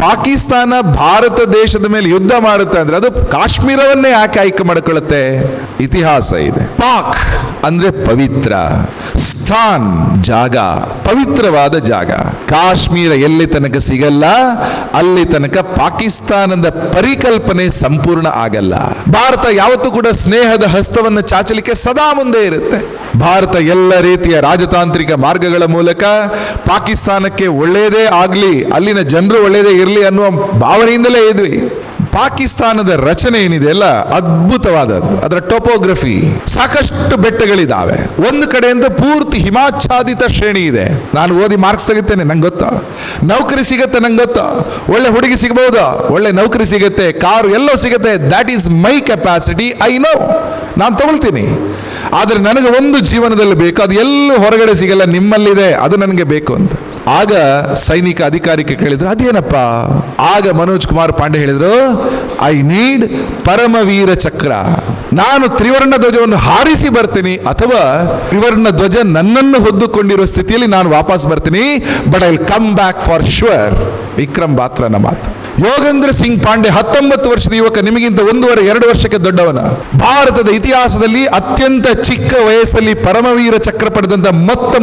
ಪಾಕಿಸ್ತಾನ ಭಾರತ ದೇಶದ ಮೇಲೆ ಯುದ್ಧ ಮಾಡುತ್ತೆ ಅಂದ್ರೆ ಅದು ಕಾಶ್ಮೀರವನ್ನೇ ಯಾಕೆ ಆಯ್ಕೆ ಮಾಡಿಕೊಳ್ಳುತ್ತೆ? ಇತಿಹಾಸ ಇದೆ. ಪಾಕ್ ಅಂದ್ರೆ ಪವಿತ್ರ, ಸ್ಥಾನ್ ಜಾಗ, ಪವಿತ್ರವಾದ ಜಾಗ. ಕಾಶ್ಮೀರ ಎಲ್ಲಿ ತನಕ ಸಿಗಲ್ಲ ಅಲ್ಲಿ ತನಕ ಪಾಕಿಸ್ತಾನದ ಪರಿಕಲ್ಪನೆ ಸಂಪೂರ್ಣ ಆಗಲ್ಲ. ಭಾರತ ಯಾವತ್ತೂ ಕೂಡ ಸ್ನೇಹದ ಹಸ್ತವನ್ನು ಚಾಚಲಿಕ್ಕೆ ಸದಾ ಮುಂದೆ ಇರುತ್ತೆ. ಭಾರತ ಎಲ್ಲ ರೀತಿಯ ರಾಜತಾಂತ್ರಿಕ ಮಾರ್ಗಗಳ ಮೂಲಕ ಪಾಕಿಸ್ತಾನಕ್ಕೆ ಒಳ್ಳೆಯದೇ ಆಗಲಿ, ಅಲ್ಲಿನ ಜನರು ಒಳ್ಳೆಯದೇ ಇರಲಿ ಅನ್ನುವ ಭಾವನೆಯಿಂದಲೇ ಇದ್ವಿ. ಪಾಕಿಸ್ತಾನದ ರಚನೆ ಏನಿದೆ ಅಲ್ಲ, ಅದ್ಭುತವಾದದ್ದು. ಅದರ ಟೋಪೋಗ್ರಫಿ, ಸಾಕಷ್ಟು ಬೆಟ್ಟಗಳಿದ್ದಾವೆ. ಒಂದು ಕಡೆಯಿಂದ ಪೂರ್ತಿ ಹಿಮಾಚ್ಛಾದಿತ ಶ್ರೇಣಿ ಇದೆ. ನಾನು ಓದಿ ಮಾರ್ಕ್ಸ್ ತೆಗಿತೇನೆ, ನಂಗೆ ಗೊತ್ತಾ. ನೌಕರಿ ಸಿಗತ್ತೆ, ನಂಗೆ ಗೊತ್ತಾ. ಒಳ್ಳೆ ಹುಡುಗಿ ಸಿಗಬಹುದಾ, ಒಳ್ಳೆ ನೌಕರಿ ಸಿಗತ್ತೆ, ಕಾರು ಎಲ್ಲೋ ಸಿಗತ್ತೆ. That is my capacity, I know, ನಾನು ತಗೊಳ್ತೀನಿ. ಆದರೆ ನನಗೆ ಒಂದು ಜೀವನದಲ್ಲಿ ಬೇಕು, ಅದು ಎಲ್ಲೂ ಹೊರಗಡೆ ಸಿಗಲ್ಲ, ನಿಮ್ಮಲ್ಲಿದೆ, ಅದು ನನಗೆ ಬೇಕು ಅಂತ. ಆಗ ಸೈನಿಕ ಅಧಿಕಾರಿಗೆ ಕೇಳಿದ್ರು, ಅದೇನಪ್ಪ? ಆಗ ಮನೋಜ್ ಕುಮಾರ್ ಪಾಂಡೆ ಹೇಳಿದ್ರು, ಐ ನೀಡ್ ಪರಮವೀರ ಚಕ್ರ. ನಾನು ತ್ರಿವರ್ಣ ಧ್ವಜವನ್ನು ಹಾರಿಸಿ ಬರ್ತೀನಿ, ಅಥವಾ ತ್ರಿವರ್ಣ ಧ್ವಜ ನನ್ನನ್ನು ಹೊದ್ದುಕೊಂಡಿರುವ ಸ್ಥಿತಿಯಲ್ಲಿ ನಾನು ವಾಪಸ್ ಬರ್ತೀನಿ, but I will come back for sure. Vikram ಬಾತ್ರನ ಮಾತು. ಯೋಗೇಂದ್ರ ಸಿಂಗ್ ಪಾಂಡೆ 19 ವರ್ಷದ ಯುವಕ, ನಿಮಗಿಂತ 1.5-2 ವರ್ಷಕ್ಕೆ ದೊಡ್ಡವನ. ಭಾರತದ ಇತಿಹಾಸದಲ್ಲಿ ಅತ್ಯಂತ ಚಿಕ್ಕ ವಯಸ್ಸಲ್ಲಿ ಪರಮವೀರ ಚಕ್ರ ಪಡೆದಂತ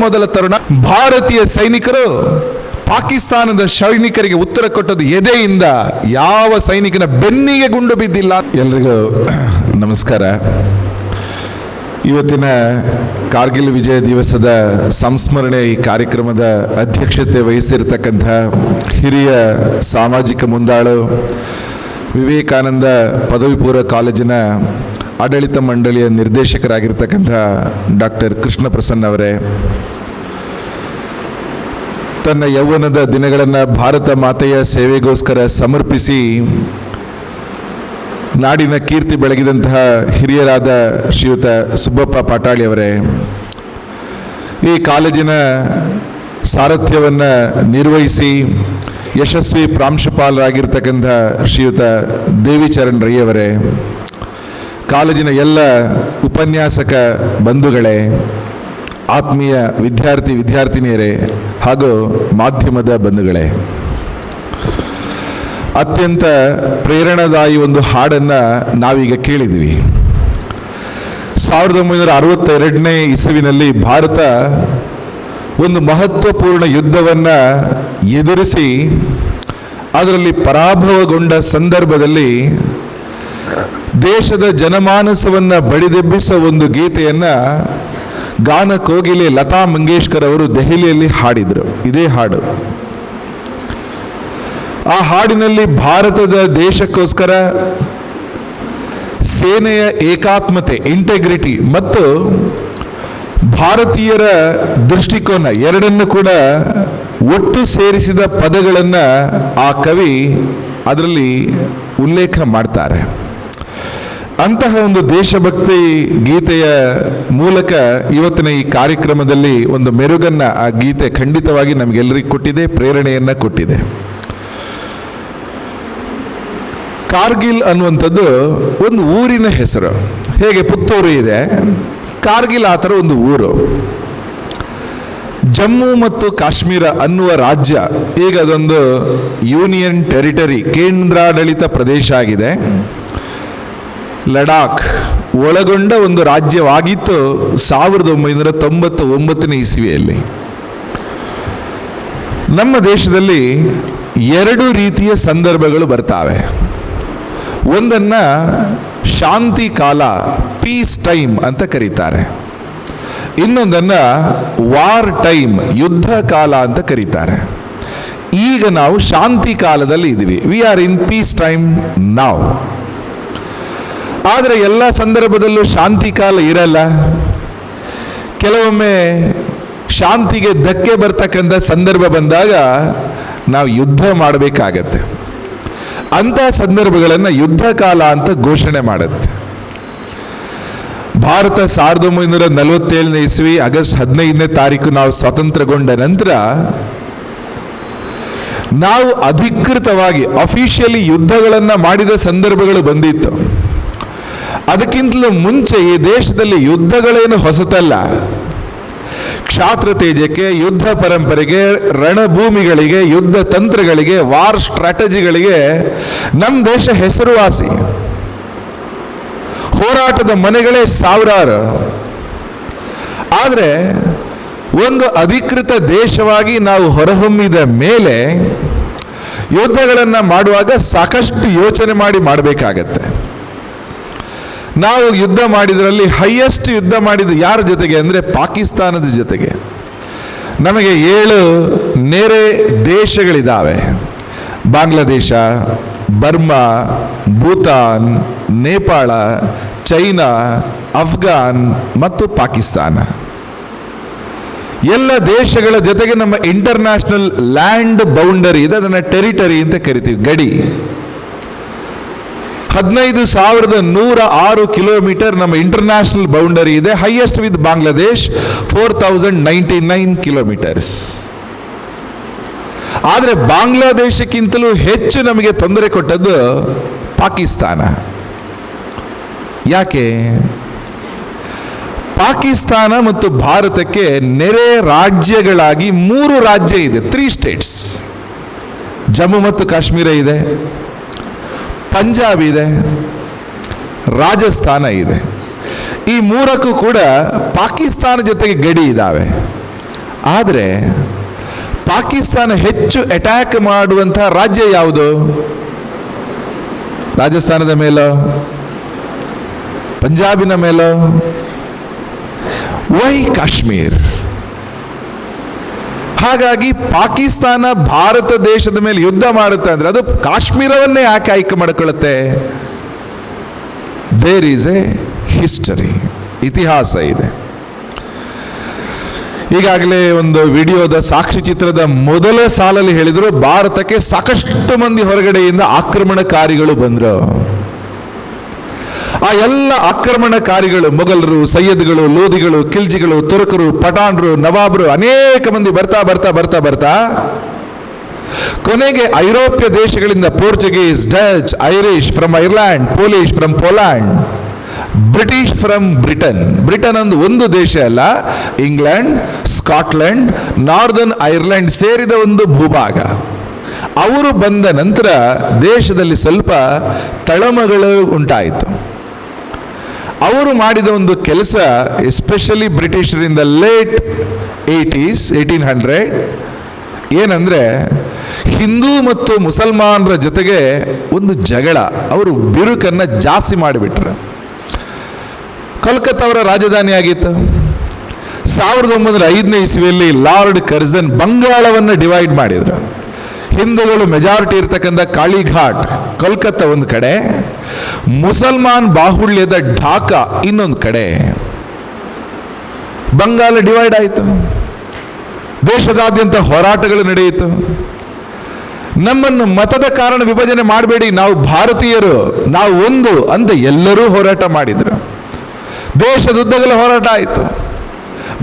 ಮೊದಲ ತರುಣ. ಭಾರತೀಯ ಸೈನಿಕರು ಪಾಕಿಸ್ತಾನದ ಸೈನಿಕರಿಗೆ ಉತ್ತರ ಕೊಟ್ಟದ್ದು ಎದೆಯಿಂದ. ಯಾವ ಸೈನಿಕನ ಬೆನ್ನಿಗೆ ಗುಂಡು ಬಿದ್ದಿಲ್ಲ. ಎಲ್ರಿಗೂ ನಮಸ್ಕಾರ. ಇವತ್ತಿನ ಕಾರ್ಗಿಲ್ ವಿಜಯ ದಿವಸದ ಸಂಸ್ಮರಣೆ ಈ ಕಾರ್ಯಕ್ರಮದ ಅಧ್ಯಕ್ಷತೆ ವಹಿಸಿರ್ತಕ್ಕಂಥ ಹಿರಿಯ ಸಾಮಾಜಿಕ ಮುಂದಾಳು, ವಿವೇಕಾನಂದ ಪದವಿ ಪೂರ್ವ ಕಾಲೇಜಿನ ಆಡಳಿತ ಮಂಡಳಿಯ ನಿರ್ದೇಶಕರಾಗಿರ್ತಕ್ಕಂಥ ಡಾಕ್ಟರ್ ಕೃಷ್ಣ ಪ್ರಸನ್ನ ಅವರೇ, ತನ್ನ ಯೌವನದ ದಿನಗಳನ್ನು ಭಾರತ ಮಾತೆಯ ಸೇವೆಗೋಸ್ಕರ ಸಮರ್ಪಿಸಿ ನಾಡಿನ ಕೀರ್ತಿ ಬೆಳಗಿದಂತಹ ಹಿರಿಯರಾದ ಶ್ರೀಯುತ ಸುಬ್ಬಪ್ಪ ಪಾಟಾಳಿ ಅವರೇ, ಈ ಕಾಲೇಜಿನ ಸಾರಥ್ಯವನ್ನು ನಿರ್ವಹಿಸಿ ಯಶಸ್ವಿ ಪ್ರಾಂಶುಪಾಲರಾಗಿರ್ತಕ್ಕಂಥ ಶ್ರೀಯುತ ದೇವಿಚರಣ್ ರೈ ಅವರೇ, ಕಾಲೇಜಿನ ಎಲ್ಲ ಉಪನ್ಯಾಸಕ ಬಂಧುಗಳೇ, ಆತ್ಮೀಯ ವಿದ್ಯಾರ್ಥಿನಿಯರೇ ಹಾಗೂ ಮಾಧ್ಯಮದ ಬಂಧುಗಳೇ, ಅತ್ಯಂತ ಪ್ರೇರಣಾದಾಯಿ ಒಂದು ಹಾಡನ್ನು ನಾವೀಗ ಕೇಳಿದ್ವಿ. 1962ನೇ ಇಸವಿನಲ್ಲಿ ಭಾರತ ಒಂದು ಮಹತ್ವಪೂರ್ಣ ಯುದ್ಧವನ್ನು ಎದುರಿಸಿ ಅದರಲ್ಲಿ ಪರಾಭವಗೊಂಡ ಸಂದರ್ಭದಲ್ಲಿ ದೇಶದ ಜನಮಾನಸವನ್ನು ಬಡಿದೆಬ್ಬಿಸುವ ಒಂದು ಗೀತೆಯನ್ನು ಗಾನ ಕೋಗಿಲೆ ಲತಾ ಮಂಗೇಶ್ಕರ್ ಅವರು ದೆಹಲಿಯಲ್ಲಿ ಹಾಡಿದರು. ಇದೇ ಹಾಡು. ಆ ಹಾಡಿನಲ್ಲಿ ಭಾರತದ ದೇಶಕ್ಕೋಸ್ಕರ ಸೇನೆಯ ಏಕಾತ್ಮತೆ, ಇಂಟೆಗ್ರಿಟಿ ಮತ್ತು ಭಾರತೀಯರ ದೃಷ್ಟಿಕೋನ ಎರಡನ್ನು ಕೂಡ ಒಟ್ಟು ಸೇರಿಸಿದ ಪದಗಳನ್ನು ಆ ಕವಿ ಅದರಲ್ಲಿ ಉಲ್ಲೇಖ ಮಾಡ್ತಾರೆ. ಅಂತಹ ಒಂದು ದೇಶಭಕ್ತಿ ಗೀತೆಯ ಮೂಲಕ ಇವತ್ತಿನ ಈ ಕಾರ್ಯಕ್ರಮದಲ್ಲಿ ಒಂದು ಮೆರುಗನ್ನು ಆ ಗೀತೆ ಖಂಡಿತವಾಗಿ ನಮಗೆಲ್ಲರಿಗೂ ಕೊಟ್ಟಿದೆ, ಪ್ರೇರಣೆಯನ್ನು ಕೊಟ್ಟಿದೆ. ಕಾರ್ಗಿಲ್ ಅನ್ನುವಂಥದ್ದು ಒಂದು ಊರಿನ ಹೆಸರು. ಹೇಗೆ ಪುತ್ತೂರು ಇದೆ, ಕಾರ್ಗಿಲ್ ಆ ಥರ ಒಂದು ಊರು. ಜಮ್ಮು ಮತ್ತು ಕಾಶ್ಮೀರ ಅನ್ನುವ ರಾಜ್ಯ ಈಗ ಅದೊಂದು ಯೂನಿಯನ್ ಟೆರಿಟರಿ, ಕೇಂದ್ರಾಡಳಿತ ಪ್ರದೇಶ ಆಗಿದೆ. ಲಡಾಖ್ ಒಳಗೊಂಡ ಒಂದು ರಾಜ್ಯವಾಗಿತ್ತು 1999ನೇ ಇಸವಿಯಲ್ಲಿ. ನಮ್ಮ ದೇಶದಲ್ಲಿ 2 ರೀತಿಯ ಸಂದರ್ಭಗಳು ಬರ್ತಾವೆ. ಒಂದನ್ನ ಶಾಂತಿ ಕಾಲ, ಪೀಸ್ ಟೈಮ್ ಅಂತ ಕರೀತಾರೆ. ಇನ್ನೊಂದನ್ನ ವಾರ್ ಟೈಮ್, ಯುದ್ಧ ಕಾಲ ಅಂತ ಕರೀತಾರೆ. ಈಗ ನಾವು ಶಾಂತಿ ಕಾಲದಲ್ಲಿ ಇದ್ದೀವಿ. We are in peace time ನಾವ್. ಆದರೆ ಎಲ್ಲ ಸಂದರ್ಭದಲ್ಲೂ ಶಾಂತಿ ಕಾಲ ಇರಲ್ಲ. ಕೆಲವೊಮ್ಮೆ ಶಾಂತಿಗೆ ಧಕ್ಕೆ ಬರ್ತಕ್ಕಂಥ ಸಂದರ್ಭ ಬಂದಾಗ ನಾವು ಯುದ್ಧ ಮಾಡಬೇಕಾಗತ್ತೆ. ಅಂಥ ಸಂದರ್ಭಗಳನ್ನು ಯುದ್ಧ ಕಾಲ ಅಂತ ಘೋಷಣೆ ಮಾಡುತ್ತೆ. ಭಾರತ 1947ನೇ ಇಸವಿ ಆಗಸ್ಟ್ 15ನೇ ತಾರೀಕು ನಾವು ಸ್ವತಂತ್ರಗೊಂಡ ನಂತರ ನಾವು ಅಧಿಕೃತವಾಗಿ ಅಫಿಷಿಯಲಿ ಯುದ್ಧಗಳನ್ನು ಮಾಡಿದ ಸಂದರ್ಭಗಳು ಬಂದಿತ್ತು. ಅದಕ್ಕಿಂತಲೂ ಮುಂಚೆ ಈ ದೇಶದಲ್ಲಿ ಯುದ್ಧಗಳೇನು ಹೊಸತಲ್ಲ. ಕ್ಷಾತ್ರ ತೇಜಕ್ಕೆ, ಯುದ್ಧ ಪರಂಪರೆಗೆ, ರಣಭೂಮಿಗಳಿಗೆ, ಯುದ್ಧ ತಂತ್ರಗಳಿಗೆ, ವಾರ್ ಸ್ಟ್ರಾಟಜಿಗಳಿಗೆ ನಮ್ಮ ದೇಶ ಹೆಸರುವಾಸಿ. ಹೋರಾಟದ ಮನೆಗಳೇ ಸಾವಿರಾರು. ಆದರೆ ಒಂದು ಅಧಿಕೃತ ದೇಶವಾಗಿ ನಾವು ಹೊರಹೊಮ್ಮಿದ ಮೇಲೆ ಯುದ್ಧಗಳನ್ನು ಮಾಡುವಾಗ ಸಾಕಷ್ಟು ಯೋಚನೆ ಮಾಡಿ ಮಾಡಬೇಕಾಗತ್ತೆ. ನಾವು ಯುದ್ಧ ಮಾಡಿದ್ರಲ್ಲಿ ಹೈಯೆಸ್ಟ್ ಯುದ್ಧ ಮಾಡಿದ್ದು ಯಾರ ಜೊತೆಗೆ ಅಂದರೆ ಪಾಕಿಸ್ತಾನದ ಜೊತೆಗೆ. ನಮಗೆ 7 ನೆರೆ ದೇಶಗಳಿದ್ದಾವೆ: ಬಾಂಗ್ಲಾದೇಶ, ಬರ್ಮಾ, ಭೂತಾನ್, ನೇಪಾಳ, ಚೈನಾ, ಅಫ್ಘಾನ್ ಮತ್ತು ಪಾಕಿಸ್ತಾನ. ಎಲ್ಲ ದೇಶಗಳ ಜೊತೆಗೆ ನಮ್ಮ ಇಂಟರ್ನ್ಯಾಷನಲ್ ಲ್ಯಾಂಡ್ ಬೌಂಡರಿ ಇದೆ, ಅದನ್ನು ಟೆರಿಟರಿ ಅಂತ ಕರಿತೀವಿ, ಗಡಿ. 15,106 ಕಿಲೋಮೀಟರ್ ನಮ್ಮ ಇಂಟರ್ನ್ಯಾಷನಲ್ ಬೌಂಡರಿ ಇದೆ. Highest with Bangladesh 4,099 kilometres. ಆದರೆ ಬಾಂಗ್ಲಾದೇಶಕ್ಕಿಂತಲೂ ಹೆಚ್ಚು ನಮಗೆ ತೊಂದರೆ ಕೊಟ್ಟದ್ದು ಪಾಕಿಸ್ತಾನ. ಯಾಕೆ? ಪಾಕಿಸ್ತಾನ ಮತ್ತು ಭಾರತಕ್ಕೆ ನೆರೆ ರಾಜ್ಯಗಳಾಗಿ 3 ರಾಜ್ಯ ಇದೆ, 3 ಸ್ಟೇಟ್ಸ್. ಜಮ್ಮು ಮತ್ತು ಕಾಶ್ಮೀರ ಇದೆ, ಪಂಜಾಬ್ ಇದೆ, ರಾಜಸ್ಥಾನ ಇದೆ. ಈ 3ಕ್ಕೂ ಕೂಡ ಪಾಕಿಸ್ತಾನ ಜೊತೆಗೆ ಗಡಿ ಇದ್ದಾವೆ. ಆದರೆ ಪಾಕಿಸ್ತಾನ ಹೆಚ್ಚು ಅಟ್ಯಾಕ್ ಮಾಡುವಂತಹ ರಾಜ್ಯ ಯಾವುದು? ರಾಜಸ್ಥಾನದ ಮೇಲೋ, ಪಂಜಾಬಿನ ಮೇಲೋ? ವೈ ಕಾಶ್ಮೀರ್? ಹಾಗಾಗಿ ಪಾಕಿಸ್ತಾನ ಭಾರತ ದೇಶದ ಮೇಲೆ ಯುದ್ಧ ಮಾಡುತ್ತೆ ಅಂದರೆ ಅದು ಕಾಶ್ಮೀರವನ್ನೇ ಯಾಕೆ ಆಯ್ಕೆ ಮಾಡಿಕೊಳ್ಳುತ್ತೆ? ದೇರ್ ಈಸ್ ಎ ಹಿಸ್ಟರಿ, ಇತಿಹಾಸ ಇದೆ. ಈಗಾಗಲೇ ಒಂದು ವಿಡಿಯೋದ ಸಾಕ್ಷಿ ಚಿತ್ರದ ಮೊದಲ ಸಾಲಲ್ಲಿ ಹೇಳಿದ್ರು, ಭಾರತಕ್ಕೆ ಸಾಕಷ್ಟು ಮಂದಿ ಹೊರಗಡೆಯಿಂದ ಆಕ್ರಮಣಕಾರಿಗಳು ಬಂದರು. ಆ ಎಲ್ಲ ಆಕ್ರಮಣಕಾರಿಗಳು ಮೊಘಲರು, ಸೈಯದ್ಗಳು, ಲೋಧಿಗಳು, ಖಿಲ್ಜಿಗಳು, ತುರ್ಕರು, ಪಠಾಣರು, ನವಾಬರು, ಅನೇಕ ಮಂದಿ ಬರ್ತಾ ಬರ್ತಾ ಬರ್ತಾ ಬರ್ತಾ ಕೊನೆಗೆ ಐರೋಪ್ಯ ದೇಶಗಳಿಂದ Portuguese, Dutch, Irish from Ireland, Polish from Poland, British from Britain. Britain ಒಂದು ದೇಶ ಅಲ್ಲ, ಇಂಗ್ಲೆಂಡ್, ಸ್ಕಾಟ್ಲೆಂಡ್, ನಾರ್ದರ್ನ್ ಐರ್ಲೆಂಡ್ ಸೇರಿದ ಒಂದು ಭೂಭಾಗ. ಅವರು ಬಂದ ನಂತರ ದೇಶದಲ್ಲಿ ಸ್ವಲ್ಪ ತಳಮಗಳು ಉಂಟಾಯಿತು. ಅವರು ಮಾಡಿದ ಒಂದು ಕೆಲಸ, ಎಸ್ಪೆಷಲಿ ಬ್ರಿಟಿಷರಿಂದ ಲೇಟ್ 1800, ಏನಂದರೆ ಹಿಂದೂ ಮತ್ತು ಮುಸಲ್ಮಾನರ ಜೊತೆಗೆ ಒಂದು ಜಗಳ, ಅವರು ಬಿರುಕನ್ನು ಜಾಸ್ತಿ ಮಾಡಿಬಿಟ್ರು. ಕಲ್ಕತ್ತಾ ಅವರ ರಾಜಧಾನಿ ಆಗಿತ್ತು. 1905ನೇ ಇಸ್ವಿಯಲ್ಲಿ ಲಾರ್ಡ್ ಕರ್ಜನ್ ಬಂಗಾಳವನ್ನು ಡಿವೈಡ್ ಮಾಡಿದರು. ಹಿಂದೂಗಳು ಮೆಜಾರಿಟಿ ಇರ್ತಕ್ಕಂಥ ಕಾಳಿಘಾಟ್, ಕೋಲ್ಕತ್ತಾ ಒಂದು ಕಡೆ, ಮುಸಲ್ಮಾನ್ ಬಾಹುಳ್ಯದ ಢಾಕಾ ಇನ್ನೊಂದು ಕಡೆ. ಬಂಗಾಳ ಡಿವೈಡ್ ಆಯಿತು. ದೇಶದಾದ್ಯಂತ ಹೋರಾಟಗಳು ನಡೆಯಿತು. ನಮ್ಮನ್ನು ಮತದ ಕಾರಣ ವಿಭಜನೆ ಮಾಡಬೇಡಿ, ನಾವು ಭಾರತೀಯರು, ನಾವು ಒಂದು ಅಂತ ಎಲ್ಲರೂ ಹೋರಾಟ ಮಾಡಿದರು. ದೇಶದುದ್ದಗಲ ಹೋರಾಟ ಆಯಿತು.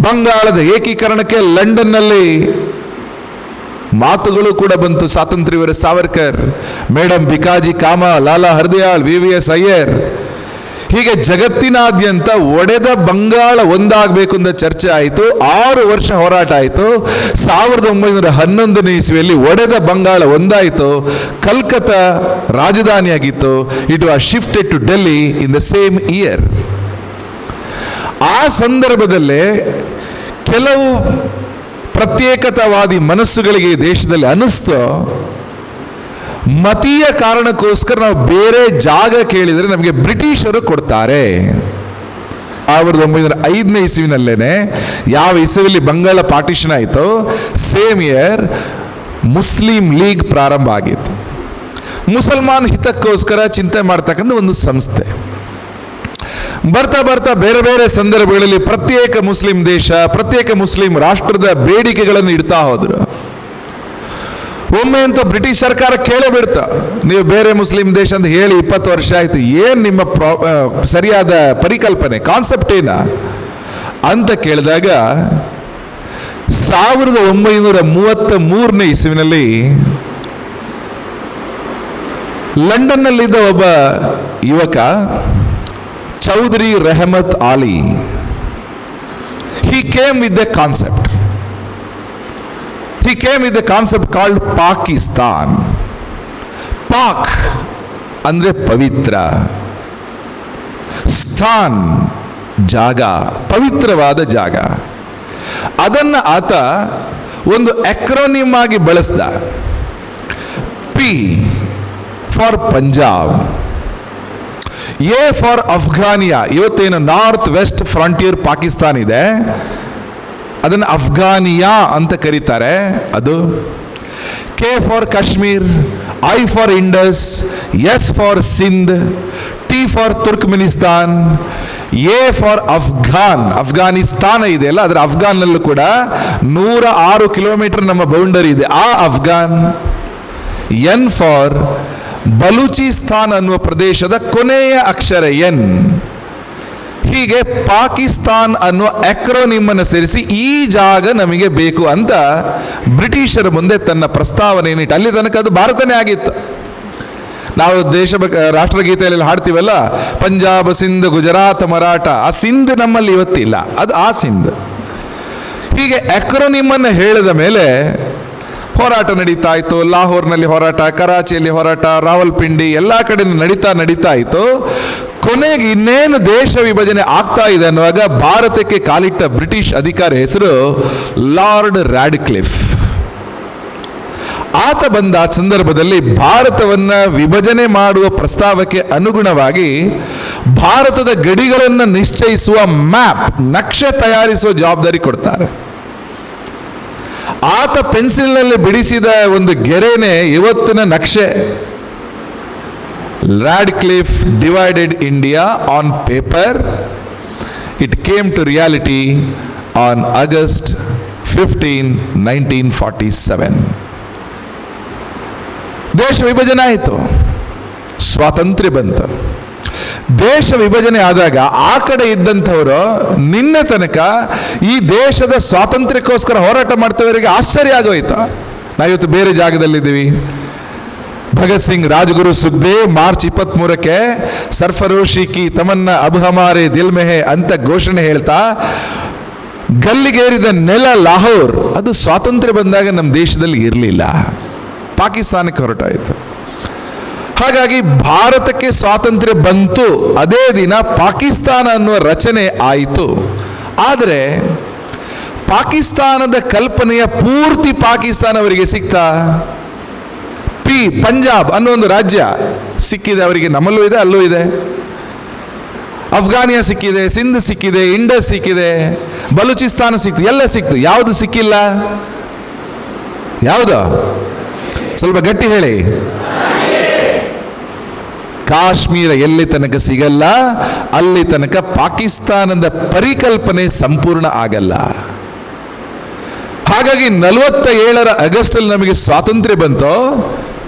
ಬಂಗಾಳದ ಏಕೀಕರಣಕ್ಕೆ ಲಂಡನ್ನಲ್ಲಿ ಮಾತುಗಳು ಕೂಡ ಬಂತು. ಸ್ವಾತಂತ್ರ್ಯವೀರ ಸಾವರ್ಕರ್, ಮೇಡಮ್ ಭಿಕಾಜಿ ಕಾಮ, ಲಾಲಾ ಹರ್ದಯಾಳ್, VVS ಅಯ್ಯರ್, ಹೀಗೆ ಜಗತ್ತಿನಾದ್ಯಂತ ಒಡೆದ ಬಂಗಾಳ ಒಂದಾಗಬೇಕು ಅಂತ ಚರ್ಚೆ ಆಯಿತು. 6 ವರ್ಷ ಹೋರಾಟ ಆಯಿತು. 1911ನೇ ಇಸ್ವಿಯಲ್ಲಿ ಒಡೆದ ಬಂಗಾಳ ಒಂದಾಯಿತು. ಕಲ್ಕತ್ತಾ ರಾಜಧಾನಿಯಾಗಿತ್ತು. It was shifted to Delhi in the same year. ಆ ಸಂದರ್ಭದಲ್ಲೇ ಕೆಲವು ಪ್ರತ್ಯೇಕತಾವಾದಿ ಮನಸ್ಸುಗಳಿಗೆ ದೇಶದಲ್ಲಿ ಅನ್ನಿಸ್ತು, ಮತೀಯ ಕಾರಣಕ್ಕೋಸ್ಕರ ನಾವು ಬೇರೆ ಜಾಗ ಕೇಳಿದರೆ ನಮಗೆ ಬ್ರಿಟಿಷರು ಕೊಡ್ತಾರೆ. 1905ನೇ ಇಸ್ವಿನಲ್ಲೇನೆ, ಯಾವ ಇಸ್ವಿಯಲ್ಲಿ ಬಂಗಾಳ ಪಾರ್ಟಿಷನ್ ಆಯಿತು, ಸೇಮ್ ಇಯರ್ ಮುಸ್ಲಿಂ ಲೀಗ್ ಪ್ರಾರಂಭ ಆಗಿತ್ತು. ಮುಸಲ್ಮಾನ್ ಹಿತಕ್ಕೋಸ್ಕರ ಚಿಂತೆ ಮಾಡ್ತಕ್ಕಂಥ ಒಂದು ಸಂಸ್ಥೆ. ಬರ್ತಾ ಬರ್ತಾ ಬೇರೆ ಬೇರೆ ಸಂದರ್ಭಗಳಲ್ಲಿ ಪ್ರತ್ಯೇಕ ಮುಸ್ಲಿಂ ದೇಶ, ಪ್ರತ್ಯೇಕ ಮುಸ್ಲಿಂ ರಾಷ್ಟ್ರದ ಬೇಡಿಕೆಗಳನ್ನು ಇಡ್ತಾ ಹೋದ್ರು. ಒಮ್ಮೆ ಅಂತ ಬ್ರಿಟಿಷ್ ಸರ್ಕಾರ ಕೇಳಬಿಡ್ತ, ನೀವು ಬೇರೆ ಮುಸ್ಲಿಂ ದೇಶ ಅಂತ ಹೇಳಿ 20 ವರ್ಷ ಆಯ್ತು, ಏನ್ ನಿಮ್ಮ ಸರಿಯಾದ ಪರಿಕಲ್ಪನೆ, ಕಾನ್ಸೆಪ್ಟ್ ಏನ ಅಂತ ಕೇಳಿದಾಗ 1933ನೇ ಇಸ್ವಿನಲ್ಲಿ ಲಂಡನ್ನಲ್ಲಿದ್ದ ಒಬ್ಬ ಯುವಕ ಚೌಧರಿ ರೆಹಮತ್ ಆಲಿ, he came with a concept. He came with a concept called Pakistan. Pak ಅಂದ್ರೆ ಪವಿತ್ರ, ಸ್ಥಾನ್ ಜಾಗ, ಪವಿತ್ರವಾದ ಜಾಗ. ಅದನ್ನು ಆತ ಒಂದು ಎಕ್ರೋನಿಮ್ ಆಗಿ ಬಳಸ್ದ. P for Punjab, A for Afghania. ಇವತ್ತೇನು ನಾರ್ತ್ ವೆಸ್ಟ್ ಫ್ರಂಟಿಯರ್ ಪಾಕಿಸ್ತಾನ್ ಇದೆ, ಅದನ್ನು ಅಫ್ಘಾನಿಯಾ ಅಂತ ಕರೀತಾರೆ. ಅದು K for Kashmir, I for Indus, S for Sindh, T for Turkmenistan, A for Afghan. Afghanistan ಇದೆಯಲ್ಲ, ಅದರ ಅಫ್ಘಾನ್ನಲ್ಲೂ ಕೂಡ 106 ಕಿಲೋಮೀಟರ್ ನಮ್ಮ ಬೌಂಡರಿ ಇದೆ, ಆ ಅಫ್ಘಾನ್. ಎನ್ ಫಾರ್ ಬಲೂಚಿಸ್ತಾನ್ ಅನ್ನುವ ಪ್ರದೇಶದ ಕೊನೆಯ ಅಕ್ಷರ ಎನ್. ಹೀಗೆ ಪಾಕಿಸ್ತಾನ್ ಅನ್ನುವ ಎಕ್ರೋನಿಮ್ ಅನ್ನು ಸೇರಿಸಿ ಈ ಜಾಗ ನಮಗೆ ಬೇಕು ಅಂತ ಬ್ರಿಟಿಷರ ಮುಂದೆ ತನ್ನ ಪ್ರಸ್ತಾವನೆಯನ್ನಿಟ್ಟು, ಅಲ್ಲಿ ತನಕ ಅದು ಭಾರತನೇ ಆಗಿತ್ತು. ನಾವು ರಾಷ್ಟ್ರಗೀತೆಯಲ್ಲಿ ಹಾಡ್ತೀವಲ್ಲ, ಪಂಜಾಬ್ ಸಿಂಧ್ ಗುಜರಾತ್ ಮರಾಠ, ಆ ಸಿಂಧ್ ನಮ್ಮಲ್ಲಿ ಇವತ್ತಿಲ್ಲ, ಅದು ಆ ಸಿಂಧ್. ಹೀಗೆ ಎಕ್ರೋನಿಮ್ ಅನ್ನು ಹೇಳಿದ ಮೇಲೆ ಹೋರಾಟ ನಡೀತಾ ಇತ್ತು. ಲಾಹೋರ್ನಲ್ಲಿ ಹೋರಾಟ, ಕರಾಚಿಯಲ್ಲಿ ಹೋರಾಟ, ರಾವಲ್ಪಿಂಡಿ, ಎಲ್ಲ ಕಡೆ ನಡೀತಾ ಇತ್ತು. ಕೊನೆಗೆ ಇನ್ನೇನು ದೇಶ ವಿಭಜನೆ ಆಗ್ತಾ ಇದೆ ಅನ್ನುವಾಗ ಭಾರತಕ್ಕೆ ಕಾಲಿಟ್ಟ ಬ್ರಿಟಿಷ್ ಅಧಿಕಾರಿ ಹೆಸರು ಲಾರ್ಡ್ ರಾಡ್ಕ್ಲಿಫ್. ಆತ ಬಂದ ಸಂದರ್ಭದಲ್ಲಿ ಭಾರತವನ್ನ ವಿಭಜನೆ ಮಾಡುವ ಪ್ರಸ್ತಾವಕ್ಕೆ ಅನುಗುಣವಾಗಿ ಭಾರತದ ಗಡಿಗಳನ್ನು ನಿಶ್ಚಯಿಸುವ ಮ್ಯಾಪ್, ನಕ್ಷೆ ತಯಾರಿಸುವ ಜವಾಬ್ದಾರಿ ಕೊಡ್ತಾರೆ. ಆತ ಪೆನ್ಸಿಲ್ನಲ್ಲಿ ಬಿಡಿಸಿದ ಒಂದು ಗೆರೆನೆ ಇವತ್ತಿನ ನಕ್ಷೆ. Radcliffe divided India on paper. It came to reality on August 15, 1947. ದೇಶ ವಿಭಜನೆ ಆಯಿತು, ಸ್ವಾತಂತ್ರ್ಯ ಬಂತು. ದೇಶ ವಿಭಜನೆ ಆದಾಗ ಆ ಕಡೆ ಇದ್ದಂಥವರು ನಿನ್ನೆ ತನಕ ಈ ದೇಶದ ಸ್ವಾತಂತ್ರ್ಯಕ್ಕೋಸ್ಕರ ಹೋರಾಟ ಮಾಡ್ತವರಿಗೆ ಆಶ್ಚರ್ಯ ಆಗೋಯ್ತು. ನಾವಿವತ್ತು ಬೇರೆ ಜಾಗದಲ್ಲಿದ್ದೀವಿ. ಭಗತ್ ಸಿಂಗ್, ರಾಜಗುರು ಸುಖದೇವ್ ಮಾರ್ಚ್ 23ಕ್ಕೆ ಸರ್ಫರೋಶಿ ಕಿ ತಮನ್ನ ಅಬ್ ಹಮಾರೆ ದಿಲ್ ಮೆ ಹೈ ಅಂತ ಘೋಷಣೆ ಹೇಳ್ತಾ ಗಲ್ಲಿಗೇರಿದ ನೆಲ ಲಾಹೋರ್, ಅದು ಸ್ವಾತಂತ್ರ್ಯ ಬಂದಾಗ ನಮ್ಮ ದೇಶದಲ್ಲಿ ಇರಲಿಲ್ಲ, ಪಾಕಿಸ್ತಾನಕ್ಕೆ ಹೊರಟಾಯಿತು. ಹಾಗಾಗಿ ಭಾರತಕ್ಕೆ ಸ್ವಾತಂತ್ರ್ಯ ಬಂತು, ಅದೇ ದಿನ ಪಾಕಿಸ್ತಾನ ಅನ್ನುವ ರಚನೆ ಆಯಿತು. ಆದರೆ ಪಾಕಿಸ್ತಾನದ ಕಲ್ಪನೆಯ ಪೂರ್ತಿ ಪಾಕಿಸ್ತಾನ ಅವರಿಗೆ ಸಿಗ್ತಾ? ಪಿ ಪಂಜಾಬ್ ಅನ್ನೋ ಒಂದು ರಾಜ್ಯ ಸಿಕ್ಕಿದೆ ಅವರಿಗೆ, ನಮ್ಮಲ್ಲೂ ಇದೆ, ಅಲ್ಲೂ ಇದೆ. ಅಫ್ಘಾನಿಯಾ ಸಿಕ್ಕಿದೆ, ಸಿಂಧ್ ಸಿಕ್ಕಿದೆ, ಇಂಡಸ್ ಸಿಕ್ಕಿದೆ, ಬಲೂಚಿಸ್ತಾನ ಸಿಕ್ತು, ಎಲ್ಲ ಸಿಕ್ತು. ಯಾವುದು ಸಿಕ್ಕಿಲ್ಲ? ಯಾವುದು? ಸ್ವಲ್ಪ ಗಟ್ಟಿ ಹೇಳಿ. ಕಾಶ್ಮೀರ ಎಲ್ಲಿ ತನಕ ಸಿಗಲ್ಲ, ಅಲ್ಲಿ ತನಕ ಪಾಕಿಸ್ತಾನದ ಪರಿಕಲ್ಪನೆ ಸಂಪೂರ್ಣ ಆಗಲ್ಲ. ಹಾಗಾಗಿ 47 ಆಗಸ್ಟಲ್ಲಿ ನಮಗೆ ಸ್ವಾತಂತ್ರ್ಯ ಬಂತು.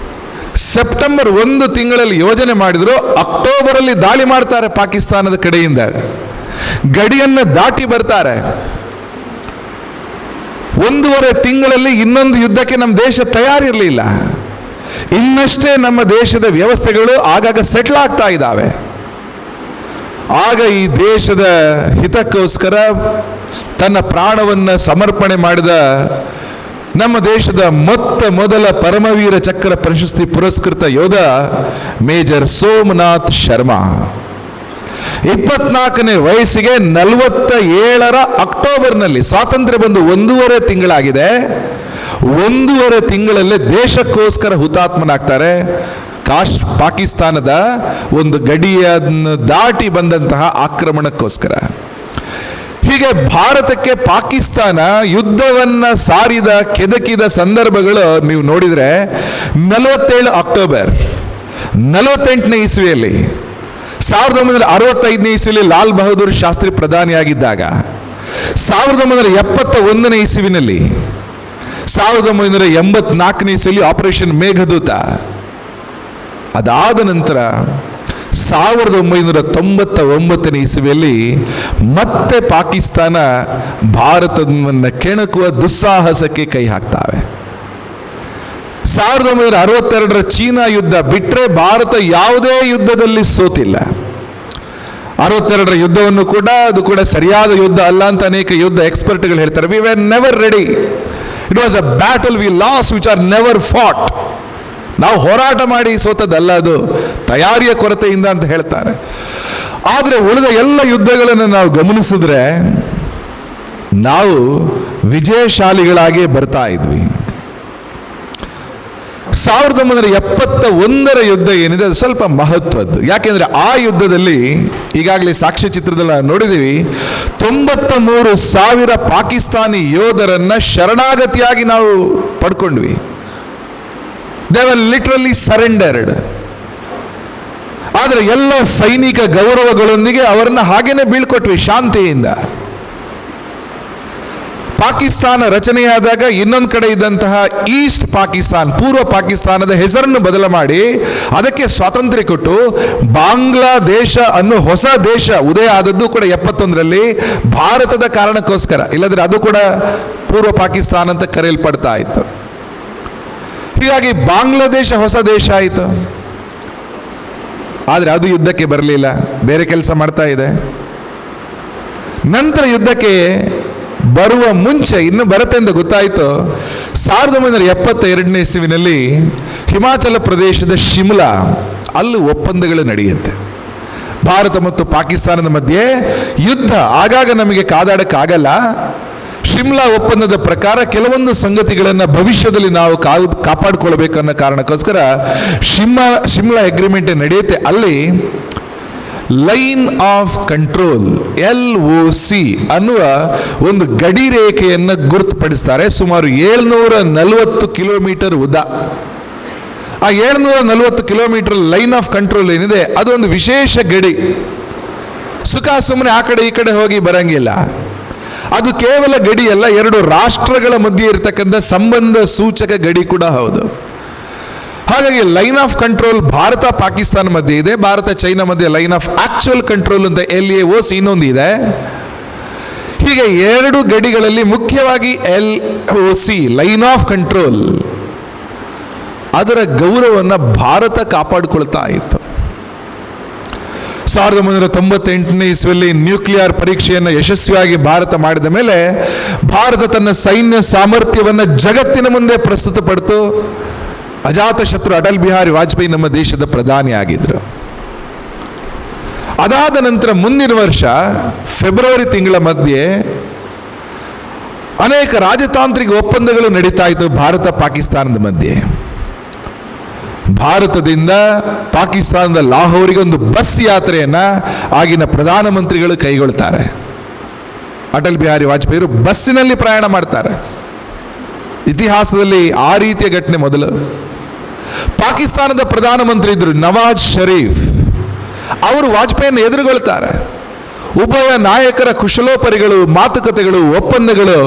ಸೆಪ್ಟೆಂಬರ್ 1 ತಿಂಗಳಲ್ಲಿ ಯೋಜನೆ ಮಾಡಿದ್ರು, ಅಕ್ಟೋಬರಲ್ಲಿ ದಾಳಿ ಮಾಡ್ತಾರೆ ಪಾಕಿಸ್ತಾನದ ಕಡೆಯಿಂದ, ಗಡಿಯನ್ನು ದಾಟಿ ಬರ್ತಾರೆ. 1.5 ತಿಂಗಳಲ್ಲಿ ಇನ್ನೊಂದು ಯುದ್ಧಕ್ಕೆ ನಮ್ಮ ದೇಶ ತಯಾರಿರಲಿಲ್ಲ. ಇನ್ನಷ್ಟೇ ನಮ್ಮ ದೇಶದ ವ್ಯವಸ್ಥೆಗಳು ಆಗಾಗ ಸೆಟ್ಲ್ ಆಗ್ತಾ ಇದ್ದಾವೆ. ಆಗ ಈ ದೇಶದ ಹಿತಕ್ಕೋಸ್ಕರ ತನ್ನ ಪ್ರಾಣವನ್ನು ಸಮರ್ಪಣೆ ಮಾಡಿದ ನಮ್ಮ ದೇಶದ ಮೊದಲ ಪರಮವೀರ ಚಕ್ರ ಪ್ರಶಸ್ತಿ ಪುರಸ್ಕೃತ ಯೋಧ ಮೇಜರ್ ಸೋಮನಾಥ್ ಶರ್ಮಾ 24ನೇ ವಯಸ್ಸಿಗೆ 47ರ ಅಕ್ಟೋಬರ್ನಲ್ಲಿ ಸ್ವಾತಂತ್ರ್ಯ ಬಂದು 1.5 ತಿಂಗಳಾಗಿದೆ. 1.5 ತಿಂಗಳಲ್ಲೇ ದೇಶಕ್ಕೋಸ್ಕರ ಹುತಾತ್ಮನಾಗ್ತಾರೆ. ಪಾಕಿಸ್ತಾನದ ಒಂದು ಗಡಿಯನ್ನು ದಾಟಿ ಬಂದಂತಹ ಆಕ್ರಮಣಕ್ಕೋಸ್ಕರ. ಹೀಗೆ ಭಾರತಕ್ಕೆ ಪಾಕಿಸ್ತಾನ ಯುದ್ಧವನ್ನ ಸಾರಿದ, ಕೆದಕಿದ ಸಂದರ್ಭಗಳು ನೀವು ನೋಡಿದರೆ 47 ಅಕ್ಟೋಬರ್ 48ನೇ ಇಸ್ವಿಯಲ್ಲಿ, 1965ನೇ ಇಸ್ವಿಯಲ್ಲಿ ಲಾಲ್ ಬಹದ್ದೂರ್ ಶಾಸ್ತ್ರಿ ಪ್ರಧಾನಿಯಾಗಿದ್ದಾಗ, 1971ನೇ ಇಸ್ವಿನಲ್ಲಿ, 1984ನೇ ಇಸ್ವಿಯಲ್ಲಿ ಆಪರೇಷನ್ ಮೇಘದೂತ, ಅದಾದ ನಂತರ 1999ನೇ ಇಸ್ವಿಯಲ್ಲಿ ಮತ್ತೆ ಪಾಕಿಸ್ತಾನ ಭಾರತವನ್ನು ಕೆಣಕುವ ದುಸ್ಸಾಹಸಕ್ಕೆ ಕೈ ಹಾಕ್ತಾವೆ. 1962ರ ಚೀನಾ ಯುದ್ಧ ಬಿಟ್ಟರೆ ಭಾರತ ಯಾವುದೇ ಯುದ್ಧದಲ್ಲಿ ಸೋತಿಲ್ಲ. 62ರ ಯುದ್ಧವನ್ನು ಕೂಡ ಅದು ಕೂಡ ಸರಿಯಾದ ಯುದ್ಧ ಅಲ್ಲ ಅಂತ ಅನೇಕ ಯುದ್ಧ ಎಕ್ಸ್ಪರ್ಟ್ಗಳು ಹೇಳ್ತಾರೆ. We were never ready. It was a battle we lost which are never fought. ನಾವು ಹೋರಾಟ ಮಾಡಿ ಸೋತದ್ದಲ್ಲ, ಅದು ತಯಾರಿಯ ಕೊರತೆಯಿಂದ ಅಂತ ಹೇಳ್ತಾರೆ. ಆದರೆ ಉಳಿದ ಎಲ್ಲ ಯುದ್ಧಗಳನ್ನು ನಾವು ಗಮನಿಸಿದ್ರೆ ನಾವು ವಿಜಯಶಾಲಿಗಳಾಗಿ ಬರ್ತಾ ಇದ್ವಿ. 1971ರ ಯುದ್ಧ ಏನಿದೆ ಅದು ಸ್ವಲ್ಪ ಮಹತ್ವದ್ದು. ಯಾಕೆಂದ್ರೆ ಆ ಯುದ್ಧದಲ್ಲಿ ಈಗಾಗಲೇ ಸಾಕ್ಷ್ಯಚಿತ್ರದಲ್ಲಿ ನೋಡಿದೀವಿ, 93,000 ಪಾಕಿಸ್ತಾನಿ ಯೋಧರನ್ನ ಶರಣಾಗತಿಯಾಗಿ ನಾವು ಪಡ್ಕೊಂಡ್ವಿ. They were literally surrendered. ಆದರೆ ಎಲ್ಲ ಸೈನಿಕ ಗೌರವಗಳೊಂದಿಗೆ ಅವರನ್ನ ಹಾಗೇನೆ ಬೀಳ್ಕೊಟ್ವಿ ಶಾಂತಿಯಿಂದ. ಪಾಕಿಸ್ತಾನ ರಚನೆಯಾದಾಗ ಇನ್ನೊಂದು ಕಡೆ ಇದ್ದಂತಹ ಈಸ್ಟ್ ಪಾಕಿಸ್ತಾನ್, ಪೂರ್ವ ಪಾಕಿಸ್ತಾನದ ಹೆಸರನ್ನು ಬದಲು ಮಾಡಿ ಅದಕ್ಕೆ ಸ್ವಾತಂತ್ರ್ಯ ಕೊಟ್ಟು ಬಾಂಗ್ಲಾದೇಶ ಅನ್ನೋ ಹೊಸ ದೇಶ ಉದಯ ಆದದ್ದು ಕೂಡ 71ರಲ್ಲಿ ಭಾರತದ ಕಾರಣಕ್ಕೋಸ್ಕರ. ಇಲ್ಲದ್ರೆ ಅದು ಕೂಡ ಪೂರ್ವ ಪಾಕಿಸ್ತಾನ ಅಂತ ಕರೆಯಲ್ಪಡ್ತಾ ಇತ್ತು. ಹೀಗಾಗಿ ಬಾಂಗ್ಲಾದೇಶ ಹೊಸ ದೇಶ ಆಯಿತು. ಆದರೆ ಅದು ಯುದ್ಧಕ್ಕೆ ಬರಲಿಲ್ಲ, ಬೇರೆ ಕೆಲಸ ಮಾಡ್ತಾ ಇದೆ. ನಂತರ ಯುದ್ಧಕ್ಕೆ ಬರುವ ಮುಂಚೆ, ಇನ್ನು ಬರುತ್ತೆ ಅಂತ ಗೊತ್ತಾಯಿತು, 1972ನೇ ಇಸವಿನಲ್ಲಿ ಹಿಮಾಚಲ ಪ್ರದೇಶದ ಶಿಮ್ಲಾ, ಅಲ್ಲಿ ಒಪ್ಪಂದಗಳು ನಡೆಯುತ್ತೆ. ಭಾರತ ಮತ್ತು ಪಾಕಿಸ್ತಾನದ ಮಧ್ಯೆ ಯುದ್ಧ ಆಗಾಗ ನಮಗೆ ಕಾದಾಡಕ್ಕಾಗಲ್ಲ. ಶಿಮ್ಲಾ ಒಪ್ಪಂದದ ಪ್ರಕಾರ ಕೆಲವೊಂದು ಸಂಗತಿಗಳನ್ನು ಭವಿಷ್ಯದಲ್ಲಿ ನಾವು ಕಾಪಾಡಿಕೊಳ್ಬೇಕನ್ನೋ ಕಾರಣಕ್ಕೋಸ್ಕರ ಶಿಮ್ಲಾ ಅಗ್ರಿಮೆಂಟ್ ನಡೆಯುತ್ತೆ. ಅಲ್ಲಿ ಲೈನ್ ಆಫ್ ಕಂಟ್ರೋಲ್ LOC ಅನ್ನುವ ಒಂದು ಗಡಿ ರೇಖೆಯನ್ನು ಗುರುತುಪಡಿಸ್ತಾರೆ. ಸುಮಾರು 740 ಕಿಲೋಮೀಟರ್ ಉದ್ದ. ಆ 740 ಕಿಲೋಮೀಟರ್ ಲೈನ್ ಆಫ್ ಕಂಟ್ರೋಲ್ ಏನಿದೆ ಅದು ಒಂದು ವಿಶೇಷ ಗಡಿ. ಸುಮ್ಮನೆ ಆ ಕಡೆ ಈ ಕಡೆ ಹೋಗಿ ಬರಂಗಿಲ್ಲ. ಅದು ಕೇವಲ ಗಡಿಯಲ್ಲ, 2 ರಾಷ್ಟ್ರಗಳ ಮಧ್ಯೆ ಇರತಕ್ಕಂಥ ಸಂಬಂಧ ಸೂಚಕ ಗಡಿ ಕೂಡ ಹೌದು. ಹಾಗಾಗಿ line of control Bharat Pakistan ಮಧ್ಯೆ ಇದೆ, ಭಾರತ ಚೈನಾ ಮಧ್ಯೆ ಲೈನ್ ಆಫ್ ಆಕ್ಚುಯಲ್ ಕಂಟ್ರೋಲ್ ಅಂತ LAOC ಇನ್ನೊಂದು ಇದೆ. ಹೀಗೆ 2 ಗಡಿಗಳಲ್ಲಿ ಮುಖ್ಯವಾಗಿ LOC ಲೈನ್ ಆಫ್ ಕಂಟ್ರೋಲ್, ಅದರ ಗೌರವವನ್ನು ಭಾರತ ಕಾಪಾಡಿಕೊಳ್ತಾ ಇತ್ತು. 1998ನೇ ಇಸ್ವಿಯಲ್ಲಿ ನ್ಯೂಕ್ಲಿಯರ್ ಪರೀಕ್ಷೆಯನ್ನು ಯಶಸ್ವಿಯಾಗಿ ಭಾರತ ಮಾಡಿದ ಮೇಲೆ ಭಾರತ ತನ್ನ ಸೈನ್ಯ ಸಾಮರ್ಥ್ಯವನ್ನು ಜಗತ್ತಿನ ಮುಂದೆ ಪ್ರಸ್ತುತಪಡಿತು. ಅಜಾತಶತ್ರು ಅಟಲ್ ಬಿಹಾರಿ ವಾಜಪೇಯಿ ನಮ್ಮ ದೇಶದ ಪ್ರಧಾನಿ ಆಗಿದ್ರು. ಅದಾದ ನಂತರ ಮುಂದಿನ ವರ್ಷ ಫೆಬ್ರವರಿ ತಿಂಗಳ ಮಧ್ಯೆ ಅನೇಕ ರಾಜತಾಂತ್ರಿಕ ಒಪ್ಪಂದಗಳು ನಡೀತಾ ಇತ್ತು ಭಾರತ ಪಾಕಿಸ್ತಾನದ ಮಧ್ಯೆ. ಭಾರತದಿಂದ ಪಾಕಿಸ್ತಾನದ ಲಾಹೋರಿಗೆ ಒಂದು ಬಸ್ ಯಾತ್ರೆಯನ್ನ ಆಗಿನ ಪ್ರಧಾನಮಂತ್ರಿಗಳು ಕೈಗೊಳ್ತಾರೆ. ಅಟಲ್ ಬಿಹಾರಿ ವಾಜಪೇಯಿ ಬಸ್ಸಿನಲ್ಲಿ ಪ್ರಯಾಣ ಮಾಡ್ತಾರೆ. ಇತಿಹಾಸದಲ್ಲಿ ಆ ರೀತಿಯ ಘಟನೆ ಮೊದಲು. ಪಾಕಿಸ್ತಾನದ ಪ್ರಧಾನಮಂತ್ರಿ ಇದ್ರು ನವಾಜ್ ಶರೀಫ್, ಅವರು ವಾಜಪೇಯಿಯನ್ನು ಎದುರುಗೊಳ್ತಾರೆ. ಉಭಯ ನಾಯಕರ ಕುಶಲೋಪರಿಗಳು, ಮಾತುಕತೆಗಳು, ಒಪ್ಪಂದಗಳು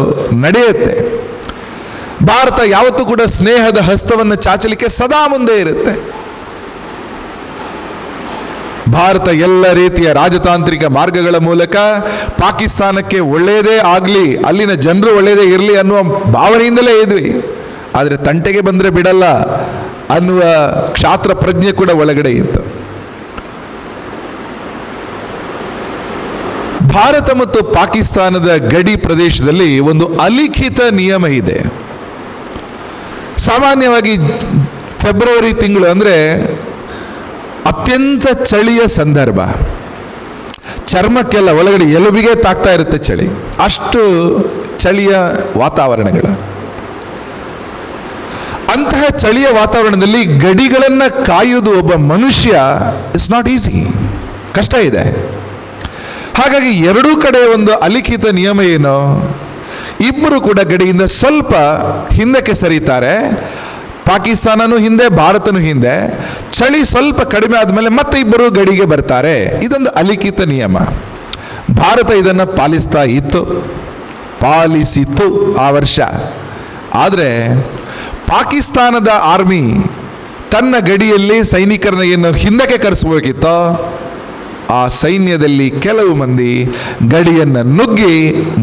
ನಡೆಯುತ್ತೆ. ಭಾರತ ಯಾವತ್ತೂ ಕೂಡ ಸ್ನೇಹದ ಹಸ್ತವನ್ನು ಚಾಚಲಿಕ್ಕೆ ಸದಾ ಮುಂದೆ ಇರುತ್ತೆ. ಭಾರತ ಎಲ್ಲ ರೀತಿಯ ರಾಜತಾಂತ್ರಿಕ ಮಾರ್ಗಗಳ ಮೂಲಕ ಪಾಕಿಸ್ತಾನಕ್ಕೆ ಒಳ್ಳೆಯದೇ ಆಗಲಿ, ಅಲ್ಲಿನ ಜನರು ಒಳ್ಳೆಯದೇ ಇರಲಿ ಅನ್ನುವ ಭಾವನೆಯಿಂದಲೇ ಇದ್ವಿ. ಆದರೆ ತಂಟೆಗೆ ಬಂದರೆ ಬಿಡಲ್ಲ ಅನ್ನುವ ಕ್ಷಾತ್ರ ಪ್ರಜ್ಞೆ ಕೂಡ ಒಳಗಡೆ ಇತ್ತು. ಭಾರತ ಮತ್ತು ಪಾಕಿಸ್ತಾನದ ಗಡಿ ಪ್ರದೇಶದಲ್ಲಿ ಒಂದು ಅಲಿಖಿತ ನಿಯಮ ಇದೆ. ಸಾಮಾನ್ಯವಾಗಿ ಫೆಬ್ರವರಿ ತಿಂಗಳು ಅಂದರೆ ಅತ್ಯಂತ ಚಳಿಯ ಸಂದರ್ಭ. ಚರ್ಮಕ್ಕೆಲ್ಲ ಒಳಗಡೆ ಎಲುಬಿಗೆ ತಾಗ್ತಾ ಇರುತ್ತೆ ಚಳಿ, ಅಷ್ಟು ಚಳಿಯ ವಾತಾವರಣಗಳು. ಅಂತಹ ಚಳಿಯ ವಾತಾವರಣದಲ್ಲಿ ಗಡಿಗಳನ್ನು ಕಾಯುವುದು ಒಬ್ಬ ಮನುಷ್ಯ ಇಟ್ಸ್ ನಾಟ್ ಈಸಿ, ಕಷ್ಟ ಇದೆ. ಹಾಗಾಗಿ ಎರಡೂ ಕಡೆ ಒಂದು ಅಲಿಖಿತ ನಿಯಮ ಏನು, ಇಬ್ಬರು ಕೂಡ ಗಡಿಯಿಂದ ಸ್ವಲ್ಪ ಹಿಂದಕ್ಕೆ ಸರಿತಾರೆ. ಪಾಕಿಸ್ತಾನನೂ ಹಿಂದೆ, ಭಾರತನೂ ಹಿಂದೆ. ಚಳಿ ಸ್ವಲ್ಪ ಕಡಿಮೆ ಆದಮೇಲೆ ಮತ್ತೆ ಇಬ್ಬರು ಗಡಿಗೆ ಬರ್ತಾರೆ. ಇದೊಂದು ಅಲಿಖಿತ ನಿಯಮ. ಭಾರತ ಇದನ್ನು ಪಾಲಿಸಿತ್ತು ಆ ವರ್ಷ. ಆದರೆ ಪಾಕಿಸ್ತಾನದ ಆರ್ಮಿ ತನ್ನ ಗಡಿಯಲ್ಲಿ ಸೈನಿಕರನ್ನ ಏನು ಹಿಂದಕ್ಕೆ ಕರೆಸಬೇಕಿತ್ತೋ ಆ ಸೈನ್ಯದಲ್ಲಿ ಕೆಲವು ಮಂದಿ ಗಡಿಯನ್ನು ನುಗ್ಗಿ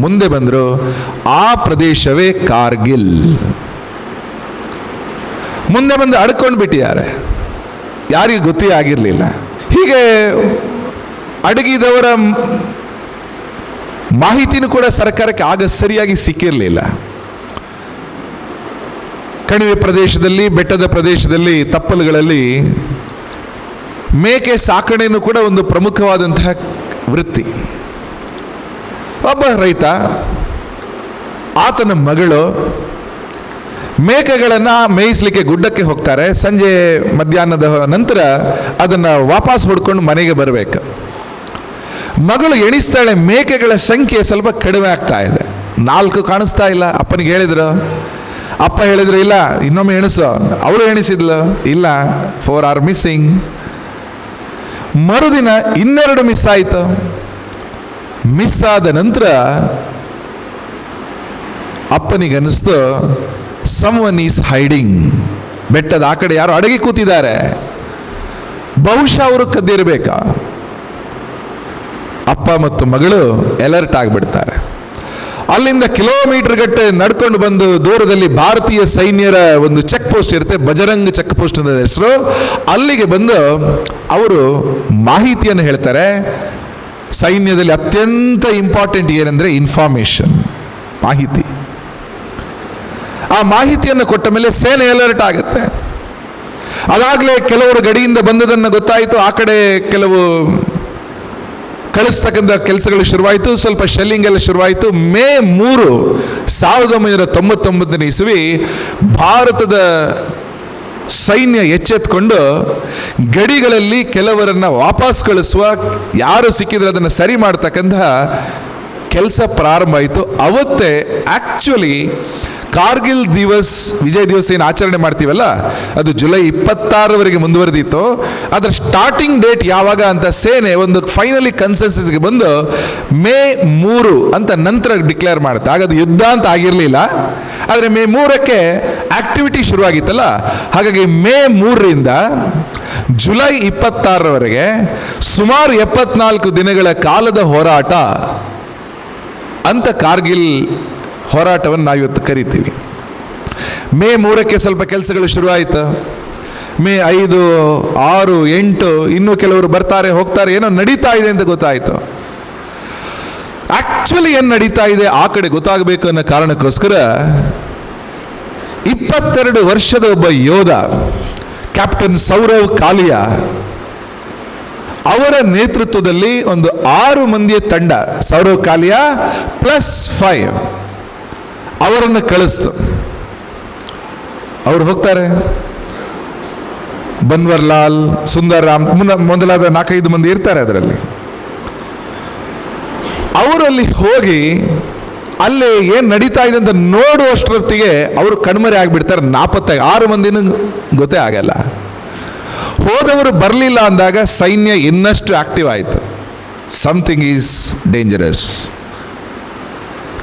ಮುಂದೆ ಬಂದರು. ಆ ಪ್ರದೇಶವೇ ಕಾರ್ಗಿಲ್. ಮುಂದೆ ಬಂದು ಅಡ್ಕೊಂಡು ಬಿಟ್ಟಿದ್ದಾರೆ, ಯಾರಿಗೂ ಗೊತ್ತೇ ಆಗಿರಲಿಲ್ಲ. ಹೀಗೆ ಅಡಗಿದವರ ಮಾಹಿತಿನೂ ಕೂಡ ಸರ್ಕಾರಕ್ಕೆ ಆಗ ಸರಿಯಾಗಿ ಸಿಕ್ಕಿರಲಿಲ್ಲ. ಕಣಿವೆ ಪ್ರದೇಶದಲ್ಲಿ, ಬೆಟ್ಟದ ಪ್ರದೇಶದಲ್ಲಿ, ತಪ್ಪಲುಗಳಲ್ಲಿ ಮೇಕೆ ಸಾಕಣೆಯೂ ಕೂಡ ಒಂದು ಪ್ರಮುಖವಾದಂತಹ ವೃತ್ತಿ. ಒಬ್ಬ ರೈತ, ಆತನ ಮಗಳು ಮೇಕೆಗಳನ್ನು ಮೇಯಿಸಲಿಕ್ಕೆ ಗುಡ್ಡಕ್ಕೆ ಹೋಗ್ತಾರೆ. ಸಂಜೆ ಮಧ್ಯಾಹ್ನದ ನಂತರ ಅದನ್ನು ವಾಪಸ್ ಹೊಡ್ಕೊಂಡು ಮನೆಗೆ ಬರಬೇಕು. ಮಗಳು ಎಣಿಸ್ತಾಳೆ, ಮೇಕೆಗಳ ಸಂಖ್ಯೆ ಸ್ವಲ್ಪ ಕಡಿಮೆ ಆಗ್ತಾ ಇದೆ, 4 ಕಾಣಿಸ್ತಾ ಇಲ್ಲ. ಅಪ್ಪನಿಗೆ ಹೇಳಿದ್ರು, ಅಪ್ಪ ಹೇಳಿದ್ರು ಇಲ್ಲ ಇನ್ನೊಮ್ಮೆ ಎಣಿಸು. ಅವಳು ಎಣಿಸಿದ್ಲು, ಇಲ್ಲ 4 ಆರ್ ಮಿಸ್ಸಿಂಗ್. ಮರುದಿನ 2 ಮಿಸ್ ಆಯಿತು. ಮಿಸ್ ಆದ ನಂತರ ಅಪ್ಪನಿಗೆ ಅನಿಸ್ತು, ಸಮ್ವನ್ ಈಸ್ ಹೈಡಿಂಗ್. ಬೆಟ್ಟದ ಆ ಕಡೆ ಯಾರು ಅಡಗಿ ಕೂತಿದ್ದಾರೆ, ಬಹುಶಃ ಅವರು ಕದ್ದಿರಬೇಕಾ. ಅಪ್ಪ ಮತ್ತು ಮಗಳು ಅಲರ್ಟ್ ಆಗಿಬಿಡ್ತಾರೆ. ಅಲ್ಲಿಂದ ಕಿಲೋಮೀಟರ್ ಗಟ್ಟೆ ನಡ್ಕೊಂಡು ಬಂದು ದೂರದಲ್ಲಿ ಭಾರತೀಯ ಸೈನ್ಯರ ಒಂದು ಚೆಕ್ ಪೋಸ್ಟ್ ಇರುತ್ತೆ, ಬಜರಂಗ್ ಚೆಕ್ ಪೋಸ್ಟ್ ಅಂತ ಹೆಸರು. ಅಲ್ಲಿಗೆ ಬಂದು ಅವರು ಮಾಹಿತಿಯನ್ನು ಹೇಳ್ತಾರೆ. ಸೈನ್ಯದಲ್ಲಿ ಅತ್ಯಂತ ಇಂಪಾರ್ಟೆಂಟ್ ಏನಂದ್ರೆ ಇನ್ಫಾರ್ಮೇಶನ್, ಮಾಹಿತಿ. ಆ ಮಾಹಿತಿಯನ್ನು ಕೊಟ್ಟ ಮೇಲೆ ಸೇನೆ ಅಲರ್ಟ್ ಆಗುತ್ತೆ. ಅದಾಗಲೇ ಕೆಲವರು ಗಡಿಯಿಂದ ಬಂದದನ್ನು ಗೊತ್ತಾಯಿತು. ಆ ಕಡೆ ಕೆಲವು ಕಳಿಸ್ತಕ್ಕಂಥ ಕೆಲಸಗಳು ಶುರುವಾಯಿತು. ಸ್ವಲ್ಪ ಶೆಲ್ಲಿಂಗ್ ಎಲ್ಲ ಶುರುವಾಯಿತು. ಮೇ 3, 1999 ಇಸವಿ ಭಾರತದ ಸೈನ್ಯ ಎಚ್ಚೆತ್ಕೊಂಡು ಗಡಿಗಳಲ್ಲಿ ಕೆಲವರನ್ನು ವಾಪಸ್ ಕಳಿಸುವ, ಯಾರು ಸಿಕ್ಕಿದ್ರೆ ಅದನ್ನು ಸರಿ ಮಾಡ್ತಕ್ಕಂತಹ ಕೆಲಸ ಪ್ರಾರಂಭ ಆಯಿತು. ಅವತ್ತೇ ಆ್ಯಕ್ಚುಲಿ ಕಾರ್ಗಿಲ್ ದಿವಸ್, ವಿಜಯ್ ದಿವಸ ಏನು ಆಚರಣೆ ಮಾಡ್ತೀವಲ್ಲ, ಅದು ಜುಲೈ 26 ಮುಂದುವರೆದಿತ್ತು. ಅದರ ಸ್ಟಾರ್ಟಿಂಗ್ ಡೇಟ್ ಯಾವಾಗ ಅಂತ ಸೇನೆ ಒಂದು ಫೈನಲಿ ಕನ್ಸೆನ್ಸಸ್ಗೆ ಬಂದು ಮೇ 3 ಅಂತ ನಂತರ ಡಿಕ್ಲೇರ್ ಮಾಡುತ್ತೆ. ಆಗ ಅದು ಯುದ್ಧ ಅಂತ ಆಗಿರಲಿಲ್ಲ, ಆದರೆ ಮೇ 3ಕ್ಕೆ ಆಕ್ಟಿವಿಟಿ ಶುರುವಾಗಿತ್ತಲ್ಲ. ಹಾಗಾಗಿ ಮೇ 3ರಿಂದ ಜುಲೈ 26 ಸುಮಾರು 74 ದಿನಗಳ ಕಾಲದ ಹೋರಾಟ ಅಂತ ಕಾರ್ಗಿಲ್ ಹೋರಾಟವನ್ನು ನಾವು ಇವತ್ತು ಕರಿತೀವಿ. ಮೇ 3ಕ್ಕೆ ಸ್ವಲ್ಪ ಕೆಲಸಗಳು ಶುರುವಾಯಿತು. ಮೇ 5, 6, 8 ಇನ್ನೂ ಕೆಲವರು ಬರ್ತಾರೆ ಹೋಗ್ತಾರೆ, ಏನೋ ನಡೀತಾ ಇದೆ ಅಂತ ಗೊತ್ತಾಯಿತು. ಆಕ್ಚುಲಿ ಏನು ನಡೀತಾ ಇದೆ ಆ ಕಡೆ ಗೊತ್ತಾಗಬೇಕು ಅನ್ನೋ ಕಾರಣಕ್ಕೋಸ್ಕರ 22 ವರ್ಷದ ಒಬ್ಬ ಯೋಧ ಕ್ಯಾಪ್ಟನ್ ಸೌರವ್ ಕಾಲಿಯಾ ಅವರ ನೇತೃತ್ವದಲ್ಲಿ ಒಂದು 6 ಮಂದಿಯ ತಂಡ, ಸೌರವ್ ಕಾಲಿಯಾ +5 ಅವರನ್ನು ಕಳಿಸ್ತು. ಅವರು ಹೋಗ್ತಾರೆ. ಬನ್ವರ್ಲಾಲ್, ಸುಂದರ್ರಾಮ್ ಮೊದಲಾದ 4-5 ಮಂದಿ ಇರ್ತಾರೆ ಅದರಲ್ಲಿ. ಅವರಲ್ಲಿ ಹೋಗಿ ಅಲ್ಲಿ ಏನು ನಡೀತಾ ಇದೆ ಅಂತ ನೋಡುವಷ್ಟರೊತ್ತಿಗೆ ಅವರು ಕಣ್ಮರೆ ಆಗಿಬಿಡ್ತಾರೆ. 6 ಮಂದಿನೂ ಗೊತ್ತೇ ಆಗಲ್ಲ. ಹೋದವರು ಬರಲಿಲ್ಲ ಅಂದಾಗ ಸೈನ್ಯ ಇನ್ನಷ್ಟು ಆಕ್ಟಿವ್ ಆಯಿತು. Something is dangerous.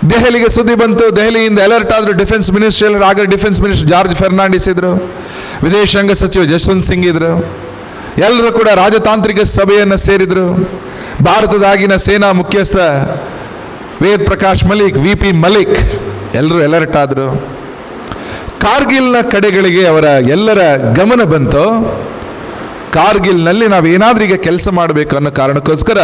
ದೆಹಲಿಗೆ ಸುದ್ದಿ ಬಂತು. ದೆಹಲಿಯಿಂದ ಅಲರ್ಟ್ ಆದರು ಡಿಫೆನ್ಸ್ ಮಿನಿಸ್ಟ್ರಿ. ಆಗ ಡಿಫೆನ್ಸ್ ಮಿನಿಸ್ಟರ್ ಜಾರ್ಜ್ ಫೆರ್ನಾಂಡಿಸ್ ಇದ್ರು, ವಿದೇಶಾಂಗ ಸಚಿವ ಜಸ್ವಂತ್ ಸಿಂಗ್ ಇದ್ರು. ಎಲ್ಲರೂ ಕೂಡ ರಾಜತಾಂತ್ರಿಕ ಸಭೆಯನ್ನು ಸೇರಿದ್ರು. ಭಾರತದಾಗಿನ ಸೇನಾ ಮುಖ್ಯಸ್ಥ ವೇದ್ ಪ್ರಕಾಶ್ ಮಲಿಕ್, VP ಮಲಿಕ್ ಎಲ್ಲರೂ ಅಲರ್ಟ್ ಆದರು. ಕಾರ್ಗಿಲ್ನ ಕಡೆಗಳಿಗೆ ಅವರ ಎಲ್ಲರ ಗಮನ ಬಂತು. ಕಾರ್ಗಿಲ್ನಲ್ಲಿ ನಾವೇನಾದ್ರೂ ಈಗ ಕೆಲಸ ಮಾಡಬೇಕು ಅನ್ನೋ ಕಾರಣಕ್ಕೋಸ್ಕರ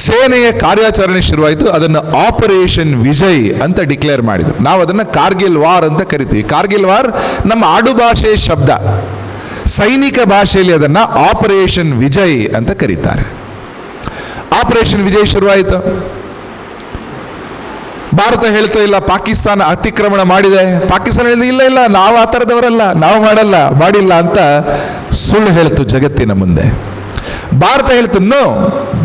ಸೇನೆಯ ಕಾರ್ಯಾಚರಣೆ ಶುರುವಾಯಿತು. ಅದನ್ನು ಆಪರೇಷನ್ ವಿಜಯ್ ಅಂತ ಡಿಕ್ಲೇರ್ ಮಾಡಿದ್ರು. ನಾವು ಅದನ್ನು ಕಾರ್ಗಿಲ್ ವಾರ್ ಅಂತ ಕರಿತೀವಿ. ಕಾರ್ಗಿಲ್ ವಾರ್ ನಮ್ಮ ಆಡುಭಾಷೆ ಶಬ್ದ, ಸೈನಿಕ ಭಾಷೆಯಲ್ಲಿ ಅದನ್ನು ಆಪರೇಷನ್ ವಿಜಯ್ ಅಂತ ಕರೀತಾರೆ. ಆಪರೇಷನ್ ವಿಜಯ್ ಶುರುವಾಯಿತು. ಭಾರತ ಹೇಳ್ತಾ ಇಲ್ಲ ಪಾಕಿಸ್ತಾನ ಅತಿಕ್ರಮಣ ಮಾಡಿದೆ. ಪಾಕಿಸ್ತಾನ ಹೇಳಿದ ಇಲ್ಲ ಇಲ್ಲ ನಾವು ಆ ಥರದವರಲ್ಲ, ನಾವು ಮಾಡಿಲ್ಲ ಅಂತ ಸುಳ್ಳು ಹೇಳ್ತು ಜಗತ್ತಿನ ಮುಂದೆ. ಭಾರತ ಹೇಳ್ತು no,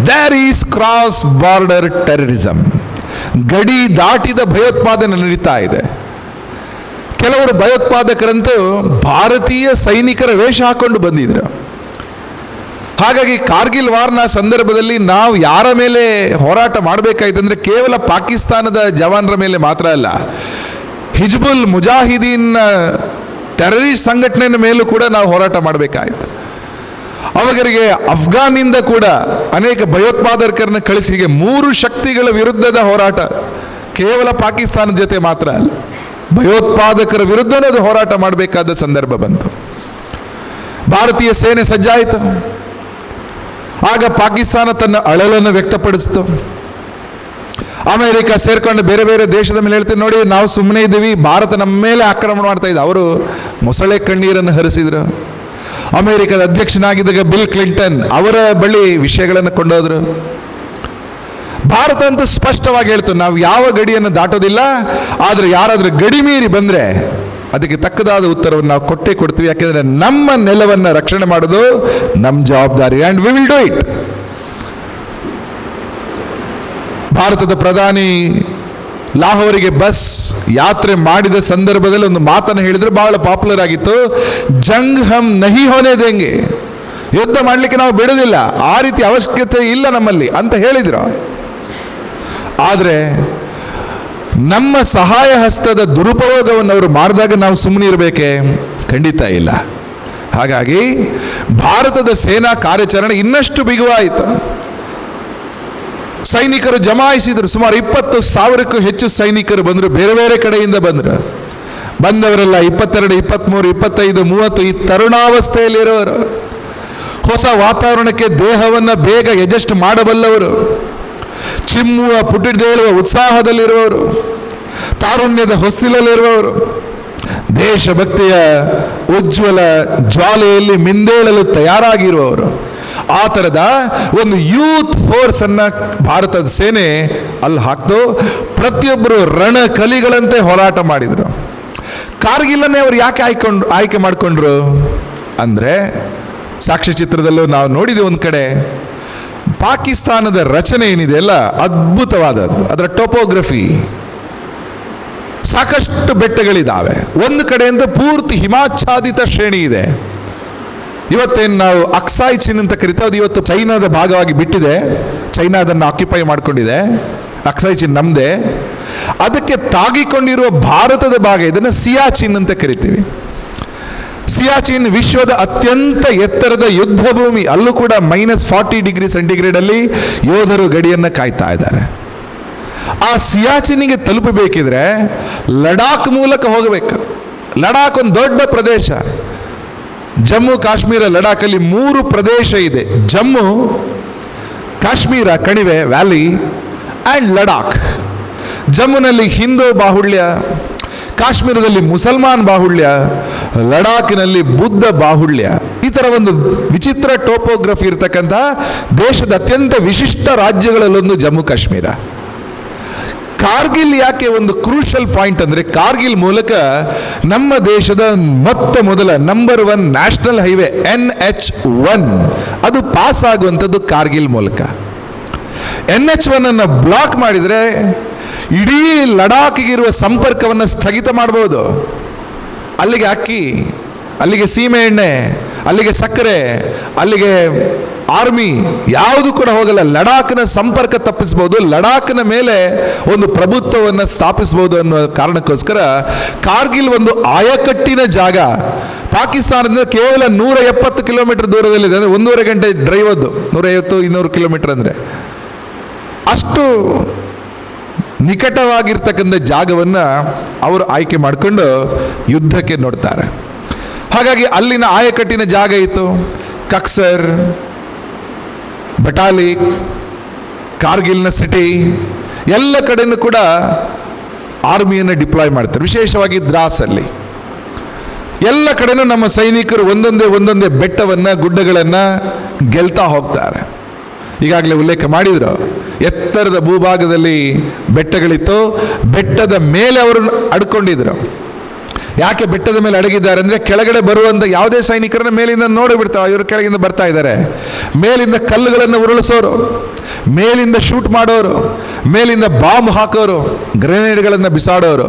there is cross border terrorism. ಗಡಿ ದಾಟಿದ ಭಯೋತ್ಪಾದನೆ ನಡೀತಾ ಇದೆ. ಕೆಲವರು ಭಯೋತ್ಪಾದಕರಂತೂ ಭಾರತೀಯ ಸೈನಿಕರ ವೇಷ ಹಾಕೊಂಡು ಬಂದಿದ್ರು. ಹಾಗಾಗಿ ಕಾರ್ಗಿಲ್ ವಾರ್ನ ಸಂದರ್ಭದಲ್ಲಿ ನಾವು ಯಾರ ಮೇಲೆ ಹೋರಾಟ ಮಾಡಬೇಕಾಯ್ತಂದ್ರೆ ಕೇವಲ ಪಾಕಿಸ್ತಾನದ ಜವಾನರ ಮೇಲೆ ಮಾತ್ರ ಅಲ್ಲ, ಹಿಜ್ಬುಲ್ ಮುಜಾಹಿದೀನ್ ಟೆರರಿಸ್ಟ್ ಸಂಘಟನೆಯ ಮೇಲೂ ಕೂಡ ನಾವು ಹೋರಾಟ ಮಾಡಬೇಕಾಯಿತು. ಅವರಿಗೆ ಅಫ್ಘಾನಿಂದ ಕೂಡ ಅನೇಕ ಭಯೋತ್ಪಾದಕರನ್ನ ಕಳಿಸಿ, ಹೀಗೆ 3 ಶಕ್ತಿಗಳ ವಿರುದ್ಧದ ಹೋರಾಟ, ಕೇವಲ ಪಾಕಿಸ್ತಾನದ ಜೊತೆ ಮಾತ್ರ ಅಲ್ಲ, ಭಯೋತ್ಪಾದಕರ ವಿರುದ್ಧನೇ ಅದು ಹೋರಾಟ ಮಾಡಬೇಕಾದ ಸಂದರ್ಭ ಬಂತು. ಭಾರತೀಯ ಸೇನೆ ಸಜ್ಜಾಯಿತು. ಆಗ ಪಾಕಿಸ್ತಾನ ತನ್ನ ಅಳಲನ್ನು ವ್ಯಕ್ತಪಡಿಸ್ತು. ಅಮೆರಿಕ ಸೇರ್ಕೊಂಡು ಬೇರೆ ಬೇರೆ ದೇಶದ ಮೇಲೆ ಹೇಳ್ತೀನಿ, ನೋಡಿ ನಾವು ಸುಮ್ಮನೆ ಇದ್ದೀವಿ, ಭಾರತ ನಮ್ಮ ಮೇಲೆ ಆಕ್ರಮಣ ಮಾಡ್ತಾ ಇದ್ದ. ಅವರು ಮೊಸಳೆ ಕಣ್ಣೀರನ್ನು ಹರಿಸಿದ್ರು. ಅಮೆರಿಕದ ಅಧ್ಯಕ್ಷನಾಗಿದ್ದಾಗ ಬಿಲ್ ಕ್ಲಿಂಟನ್ ಅವರ ಬಳಿ ವಿಷಯಗಳನ್ನು ಕೊಂಡೋದ್ರು. ಭಾರತ ಅಂತೂ ಸ್ಪಷ್ಟವಾಗಿ ಹೇಳ್ತು, ನಾವು ಯಾವ ಗಡಿಯನ್ನು ದಾಟೋದಿಲ್ಲ, ಆದರೆ ಯಾರಾದರೂ ಗಡಿ ಮೀರಿ ಬಂದರೆ ಅದಕ್ಕೆ ತಕ್ಕದಾದ ಉತ್ತರವನ್ನು ನಾವು ಕೊಟ್ಟೇ ಕೊಡ್ತೀವಿ. ಯಾಕೆಂದರೆ ನಮ್ಮ ನೆಲವನ್ನು ರಕ್ಷಣೆ ಮಾಡೋದು ನಮ್ಮ ಜವಾಬ್ದಾರಿ, and we will do it. ಭಾರತದ ಪ್ರಧಾನಿ ಲಾಹೋರಿಗೆ ಬಸ್ ಯಾತ್ರೆ ಮಾಡಿದ ಸಂದರ್ಭದಲ್ಲಿ ಒಂದು ಮಾತನ್ನು ಹೇಳಿದ್ರೆ ಬಹಳ ಪಾಪ್ಯುಲರ್ ಆಗಿತ್ತು, ಜಂಗ್ ಹಮ್ ನಹಿ ಹೋನೆ ದೇಂಗೆ, ಯುದ್ಧ ಮಾಡಲಿಕ್ಕೆ ನಾವು ಬಿಡೋದಿಲ್ಲ, ಆ ರೀತಿ ಅವಶ್ಯಕತೆ ಇಲ್ಲ ನಮ್ಮಲ್ಲಿ ಅಂತ ಹೇಳಿದ್ರು. ಆದರೆ ನಮ್ಮ ಸಹಾಯ ಹಸ್ತದ ದುರುಪಯೋಗವನ್ನು ಅವರು ಮಾಡಿದಾಗ ನಾವು ಸುಮ್ಮನೆ ಇರಬೇಕೆ? ಖಂಡಿತ ಇಲ್ಲ. ಹಾಗಾಗಿ ಭಾರತದ ಸೇನಾ ಕಾರ್ಯಾಚರಣೆ ಇನ್ನಷ್ಟು ಬಿಗುವಾಯಿತು. ಸೈನಿಕರು ಜಮಾಯಿಸಿದರು. ಸುಮಾರು 20,000ಕ್ಕೂ ಹೆಚ್ಚು ಸೈನಿಕರು ಬಂದರು, ಬೇರೆ ಬೇರೆ ಕಡೆಯಿಂದ ಬಂದರು. ಬಂದವರೆಲ್ಲ 22, 23, 25, 30 ಈ ತರುಣಾವಸ್ಥೆಯಲ್ಲಿರೋರು, ಹೊಸ ವಾತಾವರಣಕ್ಕೆ ದೇಹವನ್ನು ಬೇಗ ಅಡ್ಜಸ್ಟ್ ಮಾಡಬಲ್ಲವರು, ಚಿಮ್ಮುವ ಪುಟಿದೇಳುವ ಉತ್ಸಾಹದಲ್ಲಿರುವವರು, ತಾರುಣ್ಯದ ಹೊಸ್ತಿಲಲ್ಲಿರುವವರು, ದೇಶಭಕ್ತಿಯ ಉಜ್ವಲ ಜ್ವಾಲೆಯಲ್ಲಿ ಮಿಂದೇಳಲು ತಯಾರಾಗಿರುವವರು. ಆ ಥರದ ಒಂದು ಯೂತ್ ಫೋರ್ಸ್ ಅನ್ನ ಭಾರತದ ಸೇನೆ ಅಲ್ಲಿ ಹಾಕ್ತು. ಪ್ರತಿಯೊಬ್ಬರು ರಣ ಕಲಿಗಳಂತೆ ಹೋರಾಟ ಮಾಡಿದರು. ಕಾರ್ಗಿಲನ್ನೇ ಅವರು ಯಾಕೆ ಆಯ್ಕೆ ಮಾಡಿಕೊಂಡ್ರು ಅಂದರೆ, ಸಾಕ್ಷ್ಯಚಿತ್ರದಲ್ಲೂ ನಾವು ನೋಡಿದೆ, ಒಂದು ಕಡೆ ಪಾಕಿಸ್ತಾನದ ರಚನೆ ಏನಿದೆ ಅಲ್ಲ, ಅದ್ಭುತವಾದದ್ದು. ಅದರ ಟೋಪೋಗ್ರಫಿ, ಸಾಕಷ್ಟು ಬೆಟ್ಟಗಳಿದ್ದಾವೆ. ಒಂದು ಕಡೆಯಿಂದ ಪೂರ್ತಿ ಹಿಮಾಚ್ಛಾದಿತ ಶ್ರೇಣಿ ಇದೆ. ಇವತ್ತೇನು ನಾವು ಅಕ್ಸಾಯ್ ಚಿನ್ ಅಂತ ಕರಿತಾ, ಅದು ಇವತ್ತು ಚೈನಾದ ಭಾಗವಾಗಿ ಬಿಟ್ಟಿದೆ. ಚೈನಾ ಅದನ್ನು ಆಕ್ಯುಪೈ ಮಾಡಿಕೊಂಡಿದೆ. ಅಕ್ಸಾಯ್ ಚಿನ್ ನಮ್ಮದೇ. ಅದಕ್ಕೆ ತಾಗಿಕೊಂಡಿರುವ ಭಾರತದ ಭಾಗ ಇದನ್ನು ಸಿಯಾಚಿನ್ ಅಂತ ಕರಿತೀವಿ. ಸಿಯಾಚಿನ್ ವಿಶ್ವದ ಅತ್ಯಂತ ಎತ್ತರದ ಯುದ್ಧ ಭೂಮಿ. ಅಲ್ಲೂ ಕೂಡ -40 ಅಲ್ಲಿ ಯೋಧರು ಗಡಿಯನ್ನು ಕಾಯ್ತಾ ಇದ್ದಾರೆ. ಆ ಸಿಯಾಚಿನ್ಗೆ ತಲುಪಬೇಕಿದ್ರೆ ಲಡಾಖ್ ಮೂಲಕ ಹೋಗಬೇಕು. ಲಡಾಖ್ ಒಂದು ದೊಡ್ಡ ಪ್ರದೇಶ. ಜಮ್ಮು ಕಾಶ್ಮೀರ ಲಡಾಖಲ್ಲಿ 3 ಪ್ರದೇಶ ಇದೆ: ಜಮ್ಮು ಕಾಶ್ಮೀರ ಕಣಿವೆ ವ್ಯಾಲಿ ಆ್ಯಂಡ್ ಲಡಾಖ್. ಜಮ್ಮುನಲ್ಲಿ ಹಿಂದೂ ಬಾಹುಳ್ಯ, ಕಾಶ್ಮೀರದಲ್ಲಿ ಮುಸಲ್ಮಾನ್ ಬಾಹುಳ್ಯ, ಲಡಾಖಿನಲ್ಲಿ ಬುದ್ಧ ಬಾಹುಳ್ಯ. ಈ ಥರ ಒಂದು ವಿಚಿತ್ರ ಟೋಪೋಗ್ರಫಿ ಇರ್ತಕ್ಕಂಥ ದೇಶದ ಅತ್ಯಂತ ವಿಶಿಷ್ಟ ರಾಜ್ಯಗಳಲ್ಲೊಂದು ಜಮ್ಮು ಕಾಶ್ಮೀರ. ಕಾರ್ಗಿಲ್ ಯಾಕೆ ಒಂದು ಕ್ರೂಷಲ್ ಪಾಯಿಂಟ್ ಅಂದರೆ, ಕಾರ್ಗಿಲ್ ಮೂಲಕ ನಮ್ಮ ದೇಶದ ಮೊದಲ ನಂಬರ್ 1 ನ್ಯಾಷನಲ್ ಹೈವೇ NH1 ಅದು ಪಾಸ್ ಆಗುವಂಥದ್ದು ಕಾರ್ಗಿಲ್ ಮೂಲಕ. NH1 ಅನ್ನು ಬ್ಲಾಕ್ ಮಾಡಿದರೆ ಇಡೀ ಲಡಾಖ್ಗಿರುವ ಸಂಪರ್ಕವನ್ನು ಸ್ಥಗಿತ ಮಾಡಬಹುದು. ಅಲ್ಲಿಗೆ ಅಕ್ಕಿ, ಅಲ್ಲಿಗೆ ಸೀಮೆ ಎಣ್ಣೆ, ಅಲ್ಲಿಗೆ ಸಕ್ಕರೆ, ಅಲ್ಲಿಗೆ ಆರ್ಮಿ ಯಾವುದು ಕೂಡ ಹೋಗಲ್ಲ. ಲಡಾಖ್ನ ಸಂಪರ್ಕ ತಪ್ಪಿಸಬಹುದು, ಲಡಾಖ್ನ ಮೇಲೆ ಒಂದು ಪ್ರಭುತ್ವವನ್ನು ಸ್ಥಾಪಿಸಬಹುದು ಅನ್ನೋ ಕಾರಣಕ್ಕೋಸ್ಕರ ಕಾರ್ಗಿಲ್ ಒಂದು ಆಯಕಟ್ಟಿನ ಜಾಗ. ಪಾಕಿಸ್ತಾನದಿಂದ ಕೇವಲ 170 ಕಿಲೋಮೀಟರ್ ದೂರದಲ್ಲಿದೆ. ಅಂದರೆ 1.5 ಗಂಟೆ ಡ್ರೈವ್. ಅದು 150-200 ಕಿಲೋಮೀಟರ್ ಅಂದರೆ ಅಷ್ಟು ನಿಕಟವಾಗಿರ್ತಕ್ಕಂಥ ಜಾಗವನ್ನು ಅವರು ಆಯ್ಕೆ ಮಾಡಿಕೊಂಡು ಯುದ್ಧಕ್ಕೆ ನೋಡ್ತಾರೆ. ಹಾಗಾಗಿ ಅಲ್ಲಿನ ಆಯಕಟ್ಟಿನ ಜಾಗ ಇತ್ತು. ಕಕ್ಸರ್, ಬಟಾಲಿ, ಕಾರ್ಗಿಲ್ನ ಸಿಟಿ ಎಲ್ಲ ಕಡೆಯೂ ಕೂಡ ಆರ್ಮಿಯನ್ನು ಡಿಪ್ಲಾಯ್ ಮಾಡ್ತಾರೆ. ವಿಶೇಷವಾಗಿ ದ್ರಾಸಲ್ಲಿ ಎಲ್ಲ ಕಡೆನೂ ನಮ್ಮ ಸೈನಿಕರು ಒಂದೊಂದೇ ಬೆಟ್ಟವನ್ನು, ಗುಡ್ಡಗಳನ್ನು ಗೆಲ್ತಾ ಹೋಗ್ತಾರೆ. ಈಗಾಗಲೇ ಉಲ್ಲೇಖ ಮಾಡಿದರು, ಎತ್ತರದ ಭೂಭಾಗದಲ್ಲಿ ಬೆಟ್ಟಗಳಿತ್ತು. ಬೆಟ್ಟದ ಮೇಲೆ ಅವರು ಅಡ್ಕೊಂಡಿದ್ರು. ಯಾಕೆ ಬೆಟ್ಟದ ಮೇಲೆ ಅಡಗಿದ್ದಾರೆ ಅಂದರೆ, ಕೆಳಗಡೆ ಬರುವಂಥ ಯಾವುದೇ ಸೈನಿಕರನ್ನ ಮೇಲಿಂದ ನೋಡಿಬಿಡ್ತಾವೆ, ಇವರು ಕೆಳಗಿಂದ ಬರ್ತಾ ಇದ್ದಾರೆ. ಮೇಲಿಂದ ಕಲ್ಲುಗಳನ್ನು ಉರುಳಿಸೋರು, ಮೇಲಿಂದ ಶೂಟ್ ಮಾಡೋರು, ಮೇಲಿಂದ ಬಾಂಬ್ ಹಾಕೋರು, ಗ್ರೆನೇಡ್ಗಳನ್ನು ಬಿಸಾಡೋರು,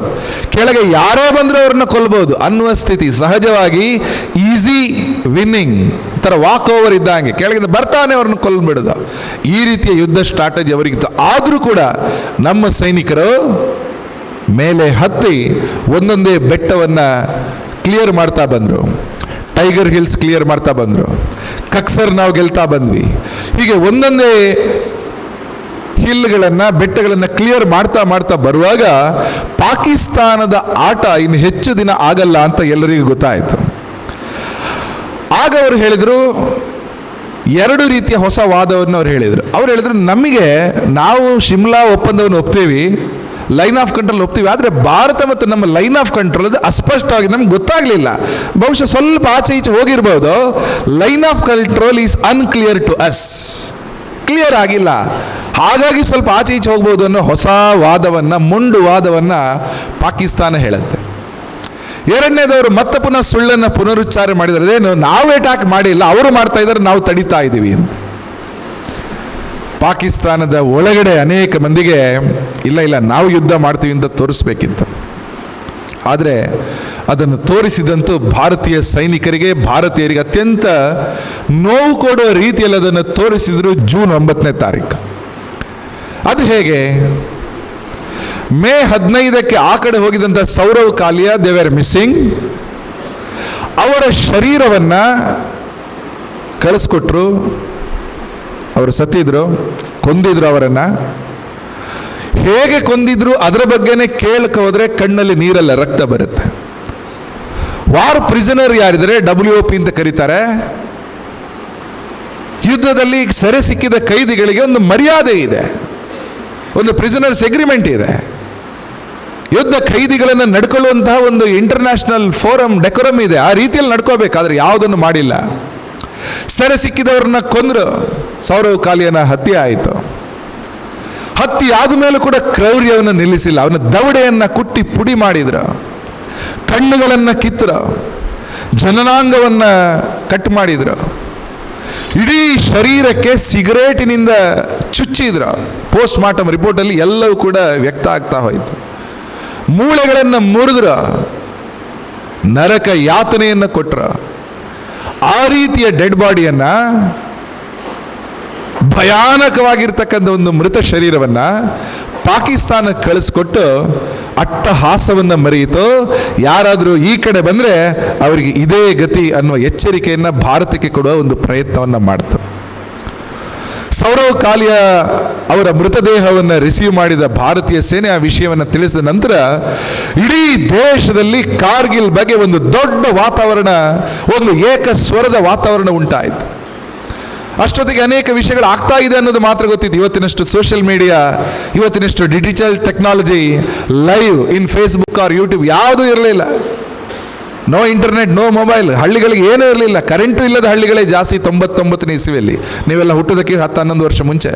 ಕೆಳಗೆ ಯಾರೇ ಬಂದರೂ ಅವ್ರನ್ನ ಕೊಲ್ಬೋದು ಅನ್ನುವ ಸ್ಥಿತಿ. ಸಹಜವಾಗಿ ಈಸಿ ವಿನ್ನಿಂಗ್ ಥರ ವಾಕ್ ಓವರ್ ಇದ್ದಂಗೆ ಕೆಳಗಿಂದ ಬರ್ತಾನೆ ಅವ್ರನ್ನ ಕೊಲ್ಬಿಡೋದು. ಈ ರೀತಿಯ ಯುದ್ಧ ಸ್ಟ್ರಾಟಜಿ ಅವರಿಗಿತ್ತು. ಆದರೂ ಕೂಡ ನಮ್ಮ ಸೈನಿಕರು ಮೇಲೆ ಹತ್ತಿ ಒಂದೊಂದೇ ಬೆಟ್ಟವನ್ನು ಕ್ಲಿಯರ್ ಮಾಡ್ತಾ ಬಂದರು. ಟೈಗರ್ ಹಿಲ್ಸ್ ಕ್ಲಿಯರ್ ಮಾಡ್ತಾ ಬಂದರು. ಕಕ್ಸರ್ ನಾವು ಗೆಲ್ತಾ ಬಂದ್ವಿ. ಹೀಗೆ ಒಂದೊಂದೇ ಹಿಲ್ಗಳನ್ನು, ಬೆಟ್ಟಗಳನ್ನು ಕ್ಲಿಯರ್ ಮಾಡ್ತಾ ಬರುವಾಗ ಪಾಕಿಸ್ತಾನದ ಆಟ ಇನ್ನು ಹೆಚ್ಚು ದಿನ ಆಗಲ್ಲ ಅಂತ ಎಲ್ಲರಿಗೂ ಗೊತ್ತಾಯಿತು. ಆಗ ಅವರು ಹೇಳಿದರು, ಎರಡು ರೀತಿಯ ಹೊಸ ವಾದವನ್ನು ಅವ್ರು ಹೇಳಿದರು. ನಮಗೆ ನಾವು ಶಿಮ್ಲಾ ಒಪ್ಪಂದವನ್ನು ಒಪ್ತೀವಿ, ಲೈನ್ ಆಫ್ ಕಂಟ್ರೋಲ್ ಒಪ್ತೀವಿ, ಆದರೆ ಭಾರತ ಮತ್ತು ನಮ್ಮ ಲೈನ್ ಆಫ್ ಕಂಟ್ರೋಲ್ ಅದು ಅಸ್ಪಷ್ಟವಾಗಿ ನಮ್ಗೆ ಗೊತ್ತಾಗಲಿಲ್ಲ. ಬಹುಶಃ ಸ್ವಲ್ಪ ಆಚೆ ಈಚೆ ಹೋಗಿರ್ಬೋದು. Line of control is unclear to us, clear ಆಗಿಲ್ಲ, ಹಾಗಾಗಿ ಸ್ವಲ್ಪ ಆಚೆ ಈಚೆ ಹೋಗ್ಬೋದು ಅನ್ನೋ ಹೊಸ ವಾದವನ್ನು, ಮುಂಡು ವಾದವನ್ನು ಪಾಕಿಸ್ತಾನ ಹೇಳುತ್ತೆ. ಎರಡನೇದವರು ಮತ್ತೆ ಪುನಃ ಸುಳ್ಳನ್ನು ಪುನರುಚ್ಚಾರ ಮಾಡಿದರೆ, ಅದೇನು ನಾವು ಅಟ್ಯಾಕ್ ಮಾಡಿಲ್ಲ, ಅವರು ಮಾಡ್ತಾ ಇದ್ದಾರೆ, ನಾವು ತಡೀತಾ ಇದ್ದೀವಿ ಅಂತ. ಪಾಕಿಸ್ತಾನದ ಒಳಗಡೆ ಅನೇಕ ಮಂದಿಗೆ ಇಲ್ಲ ನಾವು ಯುದ್ಧ ಮಾಡ್ತೀವಿ ಅಂತ ತೋರಿಸ್ಬೇಕಿತ್ತು. ಆದರೆ ಅದನ್ನು ತೋರಿಸಿದಂತೂ ಭಾರತೀಯ ಸೈನಿಕರಿಗೆ, ಭಾರತೀಯರಿಗೆ ಅತ್ಯಂತ ನೋವು ಕೊಡುವ ರೀತಿಯಲ್ಲಿ ಅದನ್ನು ತೋರಿಸಿದ್ರು. ಜೂನ್ 9ನೇ ತಾರೀಕು. ಅದು ಹೇಗೆ? ಮೇ 15ಕ್ಕೆ ಆ ಕಡೆ ಹೋಗಿದಂಥ Sourav Kalia, they were missing. ಅವರ ಶರೀರವನ್ನು ಕಳಿಸ್ಕೊಟ್ರು. ಅವರು ಸತ್ತಿದ್ರು, ಕೊಂದಿದ್ರು ಅವರನ್ನು. ಹೇಗೆ ಕೊಂದಿದ್ರು ಅದರ ಬಗ್ಗೆನೇ ಕೇಳಕ್ಕೆ ಹೋದರೆ ಕಣ್ಣಲ್ಲಿ ನೀರಲ್ಲ, ರಕ್ತ ಬರುತ್ತೆ. ವಾರ್ ಪ್ರಿಸನರ್ ಯಾರಿದ್ದಾರೆ, WOP ಅಂತ ಕರೀತಾರೆ. ಯುದ್ಧದಲ್ಲಿ ಸೆರೆ ಸಿಕ್ಕಿದ ಕೈದಿಗಳಿಗೆ ಒಂದು ಮರ್ಯಾದೆ ಇದೆ, ಒಂದು ಪ್ರಿಸನರ್ಸ್ ಅಗ್ರಿಮೆಂಟ್ ಇದೆ. ಯುದ್ಧ ಖೈದಿಗಳನ್ನು ನಡ್ಕೊಳ್ಳುವಂತಹ ಒಂದು ಇಂಟರ್ನ್ಯಾಷನಲ್ ಫೋರಮ್, ಡೆಕೋರಮ್ ಇದೆ. ಆ ರೀತಿಯಲ್ಲಿ ನಡ್ಕೋಬೇಕಾದ್ರೆ ಯಾವುದನ್ನು ಮಾಡಿಲ್ಲ. ಸೆರೆ ಸಿಕ್ಕಿದವ್ರನ್ನ ಕೊಂದ್ರು. ಸೌರವ್ ಕಾಲಿಯನ ಹತ್ಯೆ ಆಯಿತು. ಹತ್ಯೆ ಆದ ಮೇಲೂ ಕೂಡ ಕ್ರೌರ್ಯವನ್ನು ನಿಲ್ಲಿಸಿಲ್ಲ. ಅವನ ದವಡೆಯನ್ನು ಕುಟ್ಟಿ ಪುಡಿ ಮಾಡಿದ್ರು, ಕಣ್ಣುಗಳನ್ನು ಕಿತ್ತರು, ಜನನಾಂಗವನ್ನು ಕಟ್ ಮಾಡಿದ್ರು, ಇಡೀ ಶರೀರಕ್ಕೆ ಸಿಗರೇಟಿನಿಂದ ಚುಚ್ಚಿದ್ರು. ಪೋಸ್ಟ್ ಮಾರ್ಟಮ್ ರಿಪೋರ್ಟಲ್ಲಿ ಎಲ್ಲವೂ ಕೂಡ ವ್ಯಕ್ತ ಆಗ್ತಾ ಹೋಯಿತು. ಮೂಳೆಗಳನ್ನು ಮುರಿದ್ರು, ನರಕ ಯಾತನೆಯನ್ನು ಕೊಟ್ಟರು. ಆ ರೀತಿಯ ಡೆಡ್ ಬಾಡಿಯನ್ನು, ಭಯಾನಕವಾಗಿರ್ತಕ್ಕಂಥ ಒಂದು ಮೃತ ಶರೀರವನ್ನು ಪಾಕಿಸ್ತಾನಕ್ಕೆ ಕಳಿಸ್ಕೊಟ್ಟು ಅಟ್ಟಹಾಸವನ್ನು ಮರೆಯಿತು. ಯಾರಾದರೂ ಈ ಕಡೆ ಬಂದರೆ ಅವರಿಗೆ ಇದೇ ಗತಿ ಅನ್ನುವ ಎಚ್ಚರಿಕೆಯನ್ನು ಭಾರತಕ್ಕೆ ಕೊಡುವ ಒಂದು ಪ್ರಯತ್ನವನ್ನು ಮಾಡ್ತು. ಸೌರವ್ ಕಾಲಿಯಾ ಅವರ ಮೃತದೇಹವನ್ನು ರಿಸೀವ್ ಮಾಡಿದ ಭಾರತೀಯ ಸೇನೆ ಆ ವಿಷಯವನ್ನು ತಿಳಿಸಿದ ನಂತರ ಇಡೀ ದೇಶದಲ್ಲಿ ಕಾರ್ಗಿಲ್ ಬಗ್ಗೆ ಒಂದು ದೊಡ್ಡ ವಾತಾವರಣ, ಒಂದು ಏಕಸ್ವರದ ವಾತಾವರಣ ಉಂಟಾಯಿತು. ಅಷ್ಟೊತ್ತಿಗೆ ಅನೇಕ ವಿಷಯಗಳು ಆಗ್ತಾ ಇದೆ ಅನ್ನೋದು ಮಾತ್ರ ಗೊತ್ತಿತ್ತು. ಇವತ್ತಿನಷ್ಟು ಸೋಷಿಯಲ್ ಮೀಡಿಯಾ, ಇವತ್ತಿನಷ್ಟು digital technology, live in Facebook or YouTube ಯಾವುದೂ ಇರಲಿಲ್ಲ. No internet, no mobile. ಹಳ್ಳಿಗಳಿಗೆ ಏನೂ ಇರಲಿಲ್ಲ. ಕರೆಂಟು ಇಲ್ಲದ ಹಳ್ಳಿಗಳೇ ಜಾಸ್ತಿ 99ನೇ ಇಸವಿಯಲ್ಲಿ. ನೀವೆಲ್ಲ ಹುಟ್ಟೋದಕ್ಕೆ 10-11 ವರ್ಷ ಮುಂಚೆ.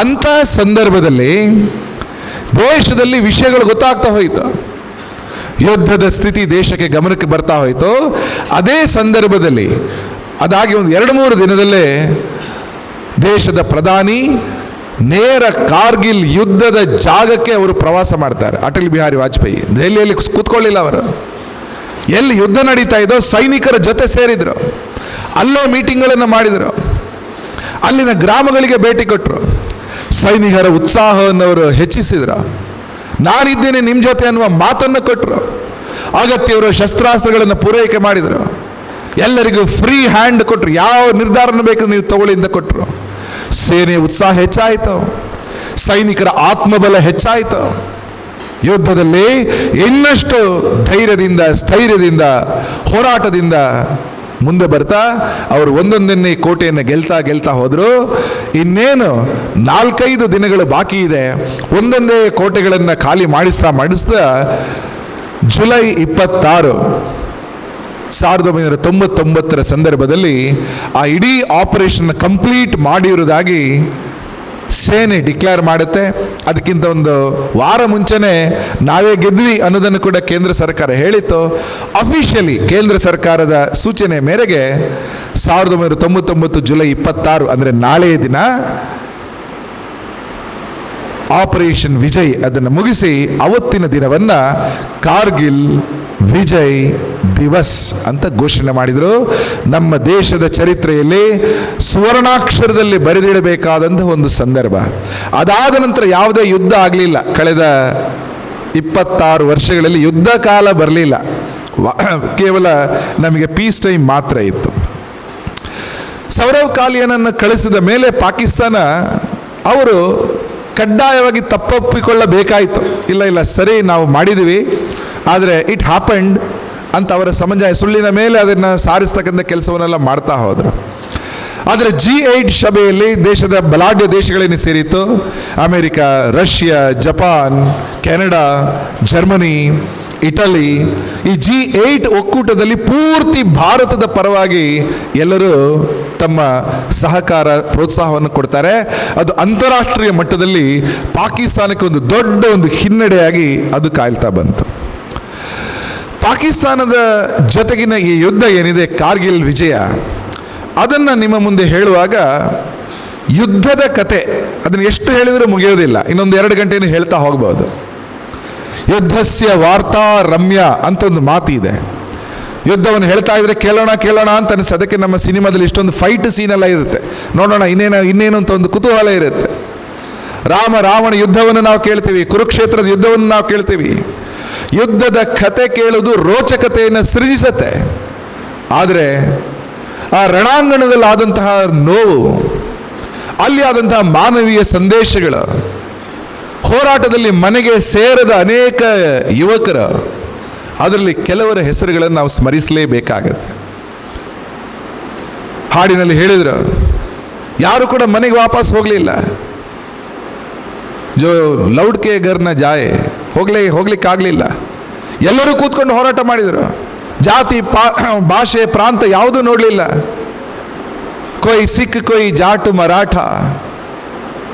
ಅಂಥ ಸಂದರ್ಭದಲ್ಲಿ ದೇಶದಲ್ಲಿ ವಿಷಯಗಳು ಗೊತ್ತಾಗ್ತಾ ಹೋಯಿತು. ಯುದ್ಧದ ಸ್ಥಿತಿ ದೇಶಕ್ಕೆ ಗಮನಕ್ಕೆ ಬರ್ತಾ ಹೋಯಿತು. ಅದೇ ಸಂದರ್ಭದಲ್ಲಿ ಅದಾಗಿ ಒಂದು 2-3 ದಿನದಲ್ಲೇ ದೇಶದ ಪ್ರಧಾನಿ ನೇರ ಕಾರ್ಗಿಲ್ ಯುದ್ಧದ ಜಾಗಕ್ಕೆ ಅವರು ಪ್ರವಾಸ ಮಾಡ್ತಾರೆ. ಅಟಲ್ ಬಿಹಾರಿ ವಾಜಪೇಯಿ ದೆಹಲಿಯಲ್ಲಿ ಕೂತ್ಕೊಳ್ಳಿಲ್ಲ. ಅವರು ಎಲ್ಲಿ ಯುದ್ಧ ನಡೀತಾ ಇದ್ದೋ ಸೈನಿಕರ ಜೊತೆ ಸೇರಿದರು, ಅಲ್ಲೇ ಮೀಟಿಂಗ್ಗಳನ್ನು ಮಾಡಿದರು, ಅಲ್ಲಿನ ಗ್ರಾಮಗಳಿಗೆ ಭೇಟಿ ಕೊಟ್ಟರು, ಸೈನಿಕರ ಉತ್ಸಾಹವನ್ನು ಅವರು ಹೆಚ್ಚಿಸಿದರು. ನಾನಿದ್ದೇನೆ ನಿಮ್ಮ ಜೊತೆ ಅನ್ನುವ ಮಾತನ್ನು ಕೊಟ್ಟರು. ಅಗತ್ಯವರು ಶಸ್ತ್ರಾಸ್ತ್ರಗಳನ್ನು ಪೂರೈಕೆ ಮಾಡಿದರು. ಎಲ್ಲರಿಗೂ ಫ್ರೀ ಹ್ಯಾಂಡ್ ಕೊಟ್ಟರು. ಯಾವ ನಿರ್ಧಾರನ ಬೇಕು ನೀವು ತಗೊಳ್ಳಿ ಅಂತ ಕೊಟ್ಟರು. ಸೇನೆಯ ಉತ್ಸಾಹ ಹೆಚ್ಚಾಯಿತು, ಸೈನಿಕರ ಆತ್ಮಬಲ ಹೆಚ್ಚಾಯಿತು. ಯುದ್ಧದಲ್ಲಿ ಇನ್ನಷ್ಟು ಧೈರ್ಯದಿಂದ, ಸ್ಥೈರ್ಯದಿಂದ, ಹೋರಾಟದಿಂದ ಮುಂದೆ ಬರ್ತಾ ಅವರು ಒಂದೊಂದನ್ನೇ ಕೋಟೆಯನ್ನು ಗೆಲ್ತಾ ಹೋದರು. ಇನ್ನೇನು 4-5 ದಿನಗಳು ಬಾಕಿ ಇದೆ. ಒಂದೊಂದೇ ಕೋಟೆಗಳನ್ನು ಖಾಲಿ ಮಾಡಿಸ್ತಾ ಜುಲೈ 26, 1999 ಸಂದರ್ಭದಲ್ಲಿ ಆ ಇಡೀ ಆಪರೇಷನ್ ಕಂಪ್ಲೀಟ್ ಮಾಡಿರುವುದಾಗಿ ಸೇನೆ ಡಿಕ್ಲೇರ್ ಮಾಡುತ್ತೆ. ಅದಕ್ಕಿಂತ ಒಂದು ವಾರ ಮುಂಚೆನೇ ನಾವೇ ಗೆದ್ವಿ ಅನ್ನೋದನ್ನು ಕೂಡ ಕೇಂದ್ರ ಸರ್ಕಾರ ಹೇಳಿತ್ತು. ಅಫಿಷಿಯಲಿ ಕೇಂದ್ರ ಸರ್ಕಾರದ ಸೂಚನೆ ಮೇರೆಗೆ 1999 ಜುಲೈ 26 ಅಂದರೆ ನಾಳೆಯ ದಿನ ಆಪರೇಷನ್ ವಿಜಯ್ ಅದನ್ನು ಮುಗಿಸಿ ಅವತ್ತಿನ ದಿನವನ್ನು ಕಾರ್ಗಿಲ್ ವಿಜಯ್ ದಿವಸ್ ಅಂತ ಘೋಷಣೆ ಮಾಡಿದರು. ನಮ್ಮ ದೇಶದ ಚರಿತ್ರೆಯಲ್ಲಿ ಸುವರ್ಣಾಕ್ಷರದಲ್ಲಿ ಬರೆದಿಡಬೇಕಾದಂತಹ ಒಂದು ಸಂದರ್ಭ. ಅದಾದ ನಂತರ ಯಾವುದೇ ಯುದ್ಧ ಆಗಲಿಲ್ಲ. ಕಳೆದ 26 ವರ್ಷಗಳಲ್ಲಿ ಯುದ್ಧ ಕಾಲ ಬರಲಿಲ್ಲ. ಕೇವಲ ನಮಗೆ ಪೀಸ್ ಟೈಮ್ ಮಾತ್ರ ಇತ್ತು. ಸೌರವ್ ಕಾಲಿಯನನ್ನು ಕಳಿಸಿದ ಮೇಲೆ ಪಾಕಿಸ್ತಾನ ಅವರು ಕಡ್ಡಾಯವಾಗಿ ತಪ್ಪೊಪ್ಪಿಕೊಳ್ಳಬೇಕಾಯಿತು. ಇಲ್ಲ ಸರಿ ನಾವು ಮಾಡಿದ್ದೀವಿ, ಆದರೆ ಇಟ್ ಹ್ಯಾಪಂಡ್ ಅಂತ ಅವರ ಸಮಂಜಸ ಸುಳ್ಳಿನ ಮೇಲೆ ಅದನ್ನು ಸಾರಿಸ್ತಕ್ಕಂಥ ಕೆಲಸವನ್ನೆಲ್ಲ ಮಾಡ್ತಾ ಹೋದರು. ಆದರೆ G8 ಸಭೆಯಲ್ಲಿ ದೇಶದ ಬಲಾಢ್ಯ ದೇಶಗಳೇನು ಸೇರಿತ್ತು, America, Russia, Japan, Canada, Germany, Italy, ಈ G8 ಒಕ್ಕೂಟದಲ್ಲಿ ಪೂರ್ತಿ ಭಾರತದ ಪರವಾಗಿ ಎಲ್ಲರೂ ತಮ್ಮ ಸಹಕಾರ ಪ್ರೋತ್ಸಾಹವನ್ನು ಕೊಡ್ತಾರೆ. ಅದು ಅಂತಾರಾಷ್ಟ್ರೀಯ ಮಟ್ಟದಲ್ಲಿ ಪಾಕಿಸ್ತಾನಕ್ಕೆ ಒಂದು ದೊಡ್ಡ ಒಂದು ಹಿನ್ನಡೆಯಾಗಿ ಅದು ಕಾಯ್ತಾ ಬಂತು. ಪಾಕಿಸ್ತಾನದ ಜೊತೆಗಿನ ಈ ಯುದ್ಧ ಏನಿದೆ, ಕಾರ್ಗಿಲ್ ವಿಜಯ, ಅದನ್ನು ನಿಮ್ಮ ಮುಂದೆ ಹೇಳುವಾಗ ಯುದ್ಧದ ಕತೆ ಅದನ್ನು ಎಷ್ಟು ಹೇಳಿದರೂ ಮುಗಿಯೋದಿಲ್ಲ. ಇನ್ನೊಂದು 2 ಗಂಟೆನೂ ಹೇಳ್ತಾ ಹೋಗ್ಬೋದು. ಯುದ್ಧಸ್ಯ ವಾರ್ತಾ ರಮ್ಯ ಅಂತ ಒಂದು ಮಾತು ಇದೆ. ಯುದ್ಧವನ್ನು ಹೇಳ್ತಾ ಇದ್ರೆ ಕೇಳೋಣ ಅಂತ ಅನಿಸ್ತದೆ. ಅದಕ್ಕೆ ನಮ್ಮ ಸಿನಿಮಾದಲ್ಲಿ ಇಷ್ಟೊಂದು ಫೈಟ್ ಸೀನೆಲ್ಲ ಇರುತ್ತೆ, ನೋಡೋಣ ಇನ್ನೇನು ಅಂತ ಒಂದು ಕುತೂಹಲ ಇರುತ್ತೆ. ರಾವಣ ಯುದ್ಧವನ್ನು ನಾವು ಕೇಳ್ತೀವಿ, ಕುರುಕ್ಷೇತ್ರದ ಯುದ್ಧವನ್ನು ನಾವು ಕೇಳ್ತೀವಿ. ಯುದ್ಧದ ಕತೆ ಕೇಳುವುದು ರೋಚಕತೆಯನ್ನು ಸೃಜಿಸತ್ತೆ. ಆದರೆ ಆ ರಣಾಂಗಣದಲ್ಲಿ ಆದಂತಹ ನೋವು, ಅಲ್ಲಿ ಆದಂತಹ ಮಾನವೀಯ ಸಂದೇಶಗಳು, ಹೋರಾಟದಲ್ಲಿ ಮನೆಗೆ ಸೇರದ ಅನೇಕ ಯುವಕರು, ಅದರಲ್ಲಿ ಕೆಲವರ ಹೆಸರುಗಳನ್ನು ನಾವು ಸ್ಮರಿಸಲೇಬೇಕಾಗತ್ತೆ. ಹಾಡಿನಲ್ಲಿ ಹೇಳಿದ್ರು, ಯಾರು ಕೂಡ ಮನೆಗೆ ವಾಪಸ್ ಹೋಗಲಿಲ್ಲ. ಜೋ ಲೌಡ್ಕೆ ಗರ್ನ ಜಾಯೆ, ಹೋಗ್ಲಿಕ್ಕಾಗಲಿಲ್ಲ. ಎಲ್ಲರೂ ಕೂತ್ಕೊಂಡು ಹೋರಾಟ ಮಾಡಿದರು. ಜಾತಿ, ಭಾಷೆ, ಪ್ರಾಂತ ಯಾವುದೂ ನೋಡಲಿಲ್ಲ. ಕೊಯ್ ಸಿಖ್, ಕೊಯ್ ಜಾಟ್ ಮರಾಠ,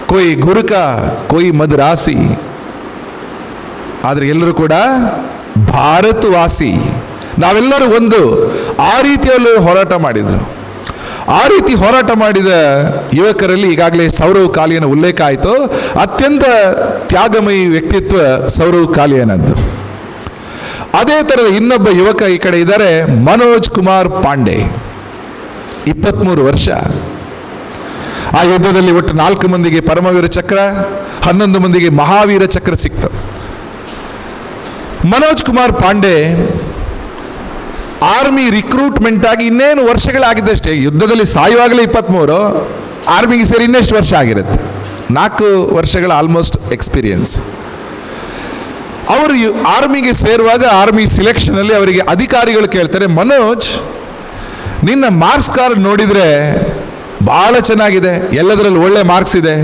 ಕೊಯ್ ಗುರುಕ, ಕೊಯ್ ಮದ್ರಾಸಿ. ಆದರೆ ಎಲ್ಲರೂ ಕೂಡ ಭಾರತವಾಸಿ, ನಾವೆಲ್ಲರೂ ಒಂದು. ಆ ರೀತಿಯಲ್ಲೂ ಹೋರಾಟ ಮಾಡಿದರು. ಆ ರೀತಿ ಹೋರಾಟ ಮಾಡಿದ ಯುವಕರಲ್ಲಿ ಈಗಾಗಲೇ ಸೌರವ್ ಕಾಲಿಯನ ಉಲ್ಲೇಖ ಆಯಿತು. ಅತ್ಯಂತ ತ್ಯಾಗಮಯಿ ವ್ಯಕ್ತಿತ್ವ ಸೌರವ್ ಕಾಲಿಯನದ್ದು. ಅದೇ ಥರದ ಇನ್ನೊಬ್ಬ ಯುವಕ ಈ ಕಡೆ ಇದ್ದಾರೆ, ಮನೋಜ್ ಕುಮಾರ್ ಪಾಂಡೆ, 23 ವರ್ಷ. ಆ ಯುದ್ಧದಲ್ಲಿ ಒಟ್ಟು 4 ಮಂದಿಗೆ ಪರಮವೀರ ಚಕ್ರ, 11 ಮಂದಿಗೆ ಮಹಾವೀರ ಚಕ್ರ ಸಿಕ್ತು. ಮನೋಜ್ ಕುಮಾರ್ ಪಾಂಡೆ ಆರ್ಮಿ ರಿಕ್ರೂಟ್ಮೆಂಟ್ ಆಗಿ ಇನ್ನೇನು ವರ್ಷಗಳಾಗಿದ್ದಷ್ಟೇ. ಯುದ್ಧದಲ್ಲಿ ಸಾಯುವಾಗಲೇ 23, ಆರ್ಮಿಗೆ ಸೇರಿ ಇನ್ನೆಷ್ಟು ವರ್ಷ ಆಗಿರುತ್ತೆ? 4 ವರ್ಷಗಳ ಆಲ್ಮೋಸ್ಟ್ ಎಕ್ಸ್ಪೀರಿಯನ್ಸ್. ಅವರು ಆರ್ಮಿಗೆ ಸೇರುವಾಗ ಆರ್ಮಿ ಸಿಲೆಕ್ಷನಲ್ಲಿ ಅವರಿಗೆ ಅಧಿಕಾರಿಗಳು ಕೇಳ್ತಾರೆ, ಮನೋಜ್, ನಿನ್ನ ಮಾರ್ಕ್ಸ್ ಕಾರ್ಡ್ ನೋಡಿದರೆ ಭಾಳ ಚೆನ್ನಾಗಿದೆ, ಎಲ್ಲದರಲ್ಲೂ ಒಳ್ಳೆ ಮಾರ್ಕ್ಸ್ ಇದೆ,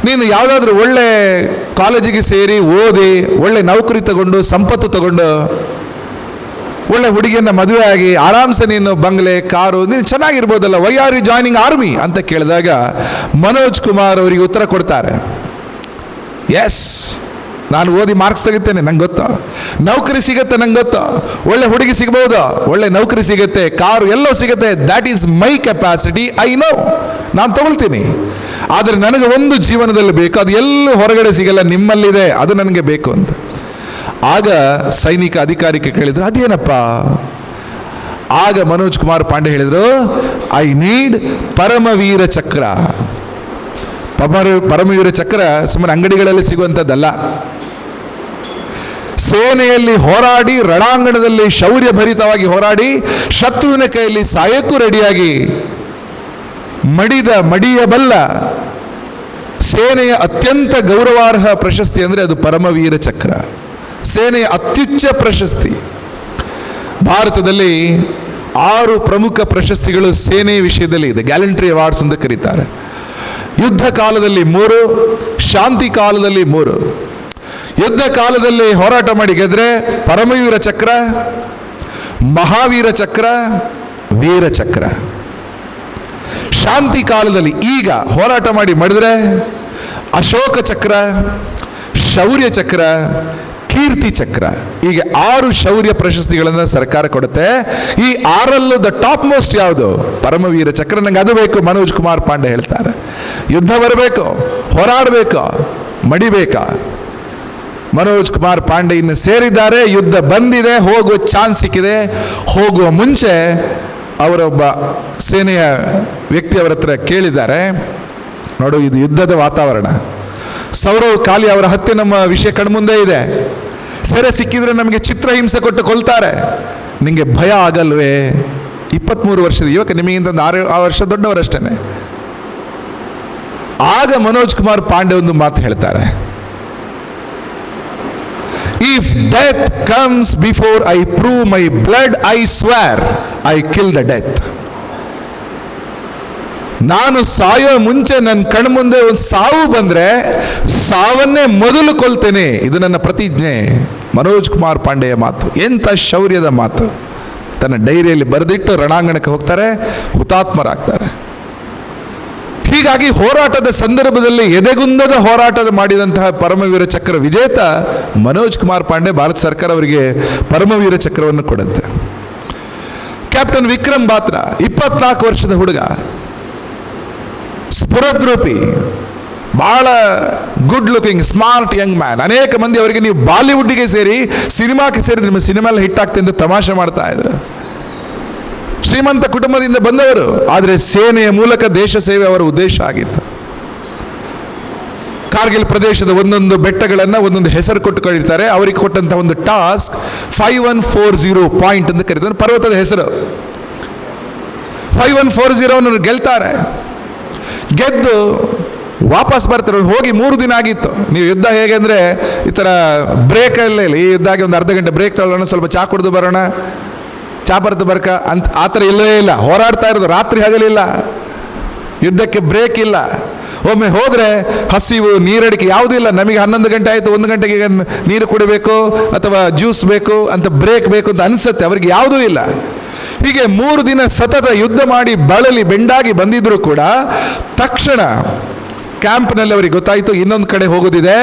ನೀನು ಯಾವುದಾದ್ರೂ ಒಳ್ಳೆ ಕಾಲೇಜಿಗೆ ಸೇರಿ ಓದಿ ಒಳ್ಳೆ ನೌಕರಿ ತಗೊಂಡು ಸಂಪತ್ತು ತಗೊಂಡು ಒಳ್ಳೆ ಹುಡುಗಿಯನ್ನ ಮದುವೆ ಆಗಿ ಆರಾಮ್ಸೆ ನೀನು ಬಂಗ್ಲೆ, ಕಾರು, ನೀನು ಚೆನ್ನಾಗಿರ್ಬೋದಲ್ಲ, why are you joining army ಅಂತ ಕೇಳಿದಾಗ ಮನೋಜ್ ಕುಮಾರ್ ಅವರಿಗೆ ಉತ್ತರ ಕೊಡ್ತಾರೆ, ಎಸ್, ನಾನು ಓದಿ ಮಾರ್ಕ್ಸ್ ತೆಗಿತೇನೆ, ನಂಗೆ ಗೊತ್ತಾ, ನೌಕರಿ ಸಿಗುತ್ತೆ, ನಂಗೆ ಗೊತ್ತಾ, ಒಳ್ಳೆ ಹುಡುಗಿ ಸಿಗ್ಬೋದು, ಒಳ್ಳೆ ನೌಕರಿ ಸಿಗುತ್ತೆ, ಕಾರು ಎಲ್ಲೋ ಸಿಗುತ್ತೆ, that is my capacity, I know, ನಾನು ತಗೊಳ್ತೀನಿ. ಆದರೆ ನನಗೆ ಒಂದು ಜೀವನದಲ್ಲಿ ಬೇಕು, ಅದು ಎಲ್ಲೂ ಹೊರಗಡೆ ಸಿಗಲ್ಲ, ನಿಮ್ಮಲ್ಲಿದೆ, ಅದು ನನಗೆ ಬೇಕು ಅಂತ. ಆಗ ಸೈನಿಕ ಅಧಿಕಾರಿಗೆ ಕೇಳಿದ್ರು, ಅದೇನಪ್ಪ? ಆಗ ಮನೋಜ್ ಕುಮಾರ್ ಪಾಂಡೆ ಹೇಳಿದರು, ಐ ನೀಡ್ ಪರಮವೀರ ಚಕ್ರ. ಪರಮವೀರ ಚಕ್ರ ಸುಮ್ಮನೆ ಅಂಗಡಿಗಳಲ್ಲಿ ಸಿಗುವಂಥದ್ದಲ್ಲ. ಸೇನೆಯಲ್ಲಿ ಹೋರಾಡಿ, ರಣಾಂಗಣದಲ್ಲಿ ಶೌರ್ಯಭರಿತವಾಗಿ ಹೋರಾಡಿ, ಶತ್ರುವಿನ ಕೈಯಲ್ಲಿ ಸಾಯಕ್ಕೂ ರೆಡಿಯಾಗಿ ಮಡಿಯಬಲ್ಲ ಸೇನೆಯ ಅತ್ಯಂತ ಗೌರವಾರ್ಹ ಪ್ರಶಸ್ತಿ ಅಂದರೆ ಅದು ಪರಮವೀರ ಚಕ್ರ, ಸೇನೆಯ ಅತ್ಯುಚ್ಚ ಪ್ರಶಸ್ತಿ. ಭಾರತದಲ್ಲಿ 6 ಪ್ರಮುಖ ಪ್ರಶಸ್ತಿಗಳು ಸೇನೆ ವಿಷಯದಲ್ಲಿ ಇದೆ, ಗ್ಯಾಲಂಟ್ರಿ ಅವಾರ್ಡ್ಸ್ ಅಂತ ಕರೀತಾರೆ. ಯುದ್ಧ ಕಾಲದಲ್ಲಿ 3, ಶಾಂತಿ ಕಾಲದಲ್ಲಿ 3. ಯುದ್ಧ ಕಾಲದಲ್ಲಿ ಹೋರಾಟ ಮಾಡಿ ಗೆದ್ರೆ ಪರಮವೀರ ಚಕ್ರ, ಮಹಾವೀರ ಚಕ್ರ, ವೀರ ಚಕ್ರ. ಶಾಂತಿ ಕಾಲದಲ್ಲಿ ಈಗ ಹೋರಾಟ ಮಾಡಿ ಮಾಡಿದ್ರೆ ಅಶೋಕ ಚಕ್ರ, ಶೌರ್ಯ ಚಕ್ರ, ಕೀರ್ತಿ ಚಕ್ರ. ಹೀಗೆ 6 ಶೌರ್ಯ ಪ್ರಶಸ್ತಿಗಳನ್ನು ಸರ್ಕಾರ ಕೊಡುತ್ತೆ. ಈ 6ರಲ್ಲೂ ದ ಟಾಪ್ ಮೋಸ್ಟ್ ಯಾವುದು? ಪರಮವೀರ ಚಕ್ರ. ನಂಗೆ ಅದು ಬೇಕು, ಮನೋಜ್ ಕುಮಾರ್ ಪಾಂಡೆ ಹೇಳ್ತಾರೆ. ಯುದ್ಧ ಬರಬೇಕು, ಹೋರಾಡಬೇಕು, ಮಡಿಬೇಕಾ? ಮನೋಜ್ ಕುಮಾರ್ ಪಾಂಡೆ ಇನ್ನು ಸೇರಿದ್ದಾರೆ, ಯುದ್ಧ ಬಂದಿದೆ, ಹೋಗುವ ಚಾನ್ಸ್ ಸಿಕ್ಕಿದೆ. ಹೋಗುವ ಮುಂಚೆ ಅವರೊಬ್ಬ ಸೇನೆಯ ವ್ಯಕ್ತಿ ಅವರ ಹತ್ರ ಕೇಳಿದ್ದಾರೆ, ನೋಡು, ಇದು ಯುದ್ಧದ ವಾತಾವರಣ, ಸೌರವ್ ಕಾಲಿ ಅವರ ಹತ್ಯೆ ನಮ್ಮ ವಿಷಯ ಕಣ್ಮುಂದೆ ಇದೆ, ಸೆರೆ ಸಿಕ್ಕಿದ್ರೆ ನಮಗೆ ಚಿತ್ರಹಿಂಸೆ ಕೊಟ್ಟು ಕೊಲ್ತಾರೆ, ನಿಮಗೆ ಭಯ ಆಗಲ್ವೇ? 23 ವರ್ಷದ ಯುವಕ, ನಿಮಗಿಂತ ಒಂದು 6 ವರ್ಷ ದೊಡ್ಡವರಷ್ಟೇ. ಆಗ ಮನೋಜ್ ಕುಮಾರ್ ಪಾಂಡೆ ಒಂದು ಮಾತು ಹೇಳ್ತಾರೆ, If death comes before I prove my blood, I swear I kill the death. ನಾನು ಸಾಯೋ ಮುಂಚೆ ನನ್ನ ಕಣ್ಮುಂದೆ ಒಂದು ಸಾವು ಬಂದ್ರೆ ಸಾವನ್ನೇ ಮೊದಲು ಕೊಲ್ತೇನೆ. ಇದು ನನ್ನ ಪ್ರತಿಜ್ಞೆ. ಮನೋಜ್ ಕುಮಾರ್ ಪಾಂಡೆಯ ಮಾತು. ಎಂಥ ಶೌರ್ಯದ ಮಾತು. ತನ್ನ ಡೈರಿಯಲ್ಲಿ ಬರೆದಿಟ್ಟು ರಣಾಂಗಣಕ್ಕೆ ಹೋಗ್ತಾರೆ, ಹುತಾತ್ಮರಾಗ್ತಾರೆ. ಹೀಗಾಗಿ ಹೋರಾಟದ ಸಂದರ್ಭದಲ್ಲಿ ಎದೆಗುಂದದ ಹೋರಾಟದ ಮಾಡಿದಂತಹ ಪರಮವೀರ ಚಕ್ರ ವಿಜೇತ ಮನೋಜ್ ಕುಮಾರ್ ಪಾಂಡೆ. ಭಾರತ ಸರ್ಕಾರ ಅವರಿಗೆ ಪರಮವೀರ ಚಕ್ರವನ್ನು ಕೊಡುತ್ತೆ. ಕ್ಯಾಪ್ಟನ್ ವಿಕ್ರಮ್ ಬಾತ್ರ 24 ವರ್ಷದ ಹುಡುಗ, ಸ್ಫುರದ್ರೂಪಿ, ಬಹಳ good looking smart Young man. ಅನೇಕ ಮಂದಿ ಅವರಿಗೆ ನೀವು ಬಾಲಿವುಡ್ಗೆ ಸೇರಿ ಸಿನಿಮಾಕ್ಕೆ ಸೇರಿ ನಿಮ್ಮ ಸಿನಿಮಾ ಎಲ್ಲ ಹಿಟ್ ಆಗ್ತದೆ ಅಂತ ತಮಾಷೆ ಮಾಡ್ತಾ ಇದ್ರು. ಶ್ರೀಮಂತ ಕುಟುಂಬದಿಂದ ಬಂದವರು, ಆದರೆ ಸೇನೆಯ ಮೂಲಕ ದೇಶ ಸೇವೆ ಅವರ ಉದ್ದೇಶ ಆಗಿತ್ತು. ಕಾರ್ಗಿಲ್ ಪ್ರದೇಶದ ಒಂದೊಂದು ಬೆಟ್ಟಗಳನ್ನು ಒಂದೊಂದು ಹೆಸರು ಕೊಟ್ಟು ಕರೀತಾರೆ. ಅವರಿಗೆ ಕೊಟ್ಟಂತಹ ಒಂದು ಟಾಸ್ಕ್ 5140 ಪಾಯಿಂಟ್ ಅಂತ ಕರೀತಾರೆ. ಪರ್ವತದ ಹೆಸರು 5140 ಗೆಲ್ತಾರೆ. ಗೆದ್ದು ವಾಪಸ್ ಬರ್ತಾರೆ. ಹೋಗಿ 3 ದಿನ ಆಗಿತ್ತು. ನೀವು ಯುದ್ಧ ಹೇಗೆ ಅಂದರೆ ಈ ಥರ ಬ್ರೇಕ್ ಅಲ್ಲೇ ಇಲ್ಲ. ಈ ಯುದ್ಧಾಗಿ ಒಂದು ಅರ್ಧ ಗಂಟೆ ಬ್ರೇಕ್ ತಗೊಳ್ಳೋಣ, ಸ್ವಲ್ಪ ಚಾ ಕುಡಿದು ಬರೋಣ, ಚಾ ಬರ್ದು ಬರ್ಕ ಅಂತ ಆ ಥರ ಇಲ್ಲವೇ ಇಲ್ಲ. ಹೋರಾಡ್ತಾ ಇರೋದು ರಾತ್ರಿ ಹಗಲಿಲ್ಲ. ಯುದ್ಧಕ್ಕೆ ಬ್ರೇಕ್ ಇಲ್ಲ. ಒಮ್ಮೆ ಹೋದರೆ ಹಸಿವು, ನೀರಡಿಕೆ ಯಾವುದೂ ಇಲ್ಲ. ನಮಗೆ 11 ಗಂಟೆ ಆಯಿತು, 1 ಗಂಟೆಗೆ ನೀರು ಕುಡಿಬೇಕು ಅಥವಾ ಜ್ಯೂಸ್ ಬೇಕು ಅಂತ ಬ್ರೇಕ್ ಬೇಕು ಅಂತ ಅನಿಸುತ್ತೆ. ಅವರಿಗೆ ಯಾವುದೂ ಇಲ್ಲ. ಹೀಗೆ 3 ದಿನ ಸತತ ಯುದ್ಧ ಮಾಡಿ ಬಳಲಿ ಬೆಂಡಾಗಿ ಬಂದಿದ್ರು ಕೂಡ ತಕ್ಷಣ ಕ್ಯಾಂಪ್ನಲ್ಲಿ ಅವರಿಗೆ ಗೊತ್ತಾಯಿತು ಇನ್ನೊಂದು ಕಡೆ ಹೋಗೋದಿದೆ.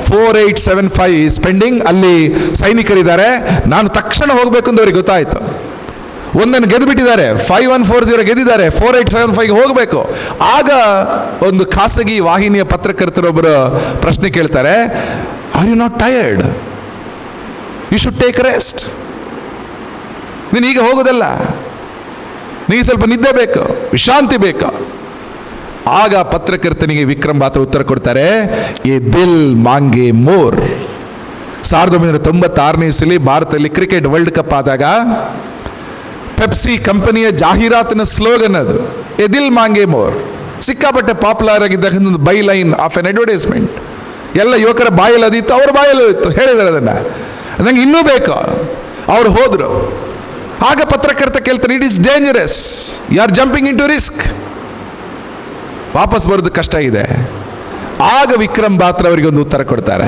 4875 ಈಸ್ ಪೆಂಡಿಂಗ್. ಅಲ್ಲಿ ಸೈನಿಕರಿದ್ದಾರೆ, ನಾನು ತಕ್ಷಣ ಹೋಗಬೇಕು ಅಂತ ಅವ್ರಿಗೆ ಗೊತ್ತಾಯಿತು. ಒಂದನ್ನು ಗೆದ್ದು ಬಿಟ್ಟಿದ್ದಾರೆ, 5140 ಗೆದ್ದಿದ್ದಾರೆ, 4875 ಹೋಗಬೇಕು. ಆಗ ಒಂದು ಖಾಸಗಿ ವಾಹಿನಿಯ ಪತ್ರಕರ್ತರೊಬ್ಬರು ಪ್ರಶ್ನೆ ಕೇಳ್ತಾರೆ, are you not tired? You should take rest. ನೀನು ಈಗ ಹೋಗೋದಲ್ಲ, ನೀನು ಸ್ವಲ್ಪ ನಿದ್ದೆ ಬೇಕು, ವಿಶ್ರಾಂತಿ ಬೇಕು. ಆಗ ಪತ್ರಕರ್ತನಿಗೆ ವಿಕ್ರಮ್ ಬಾತ್ರ ಉತ್ತರ ಕೊಡ್ತಾರೆ, ಎ ದಿಲ್ ಮಾಂಗೆ ಮೋರ್. 1996ನೇ ಇಸಲಿ ಭಾರತದಲ್ಲಿ ಕ್ರಿಕೆಟ್ ವರ್ಲ್ಡ್ ಕಪ್ ಆದಾಗ ಪೆಪ್ಸಿ ಕಂಪನಿಯ ಜಾಹೀರಾತಿನ ಸ್ಲೋಗನ್ ಅದು, ಎ ದಿಲ್ ಮಾಂಗೆ ಮೋರ್. ಸಿಕ್ಕಾಪಟ್ಟೆ ಪಾಪ್ಯುಲರ್ ಆಗಿದ್ದಾಗ ಒಂದು by line of N advertisement. ಎಲ್ಲ ಯುವಕರ ಬಾಯಲ್ಲಿ ಅದಿತ್ತು, ಅವ್ರ ಬಾಯಲ್ಲೂ ಇತ್ತು. ಹೇಳಿದ್ದಾರೆ ಅದನ್ನು, ನಂಗೆ ಇನ್ನೂ ಬೇಕು. ಅವ್ರು ಹೋದರು. ಆಗ ಪತ್ರಕರ್ತ ಕೇಳ್ತಾರೆ, it is dangerous, you are jumping into risk. ವಾಪಸ್ ಬರೋದು ಕಷ್ಟ ಇದೆ. ಆಗ ವಿಕ್ರಮ್ ಬಾತ್ರ ಅವರಿಗೆ ಒಂದು ಉತ್ತರ ಕೊಡ್ತಾರೆ,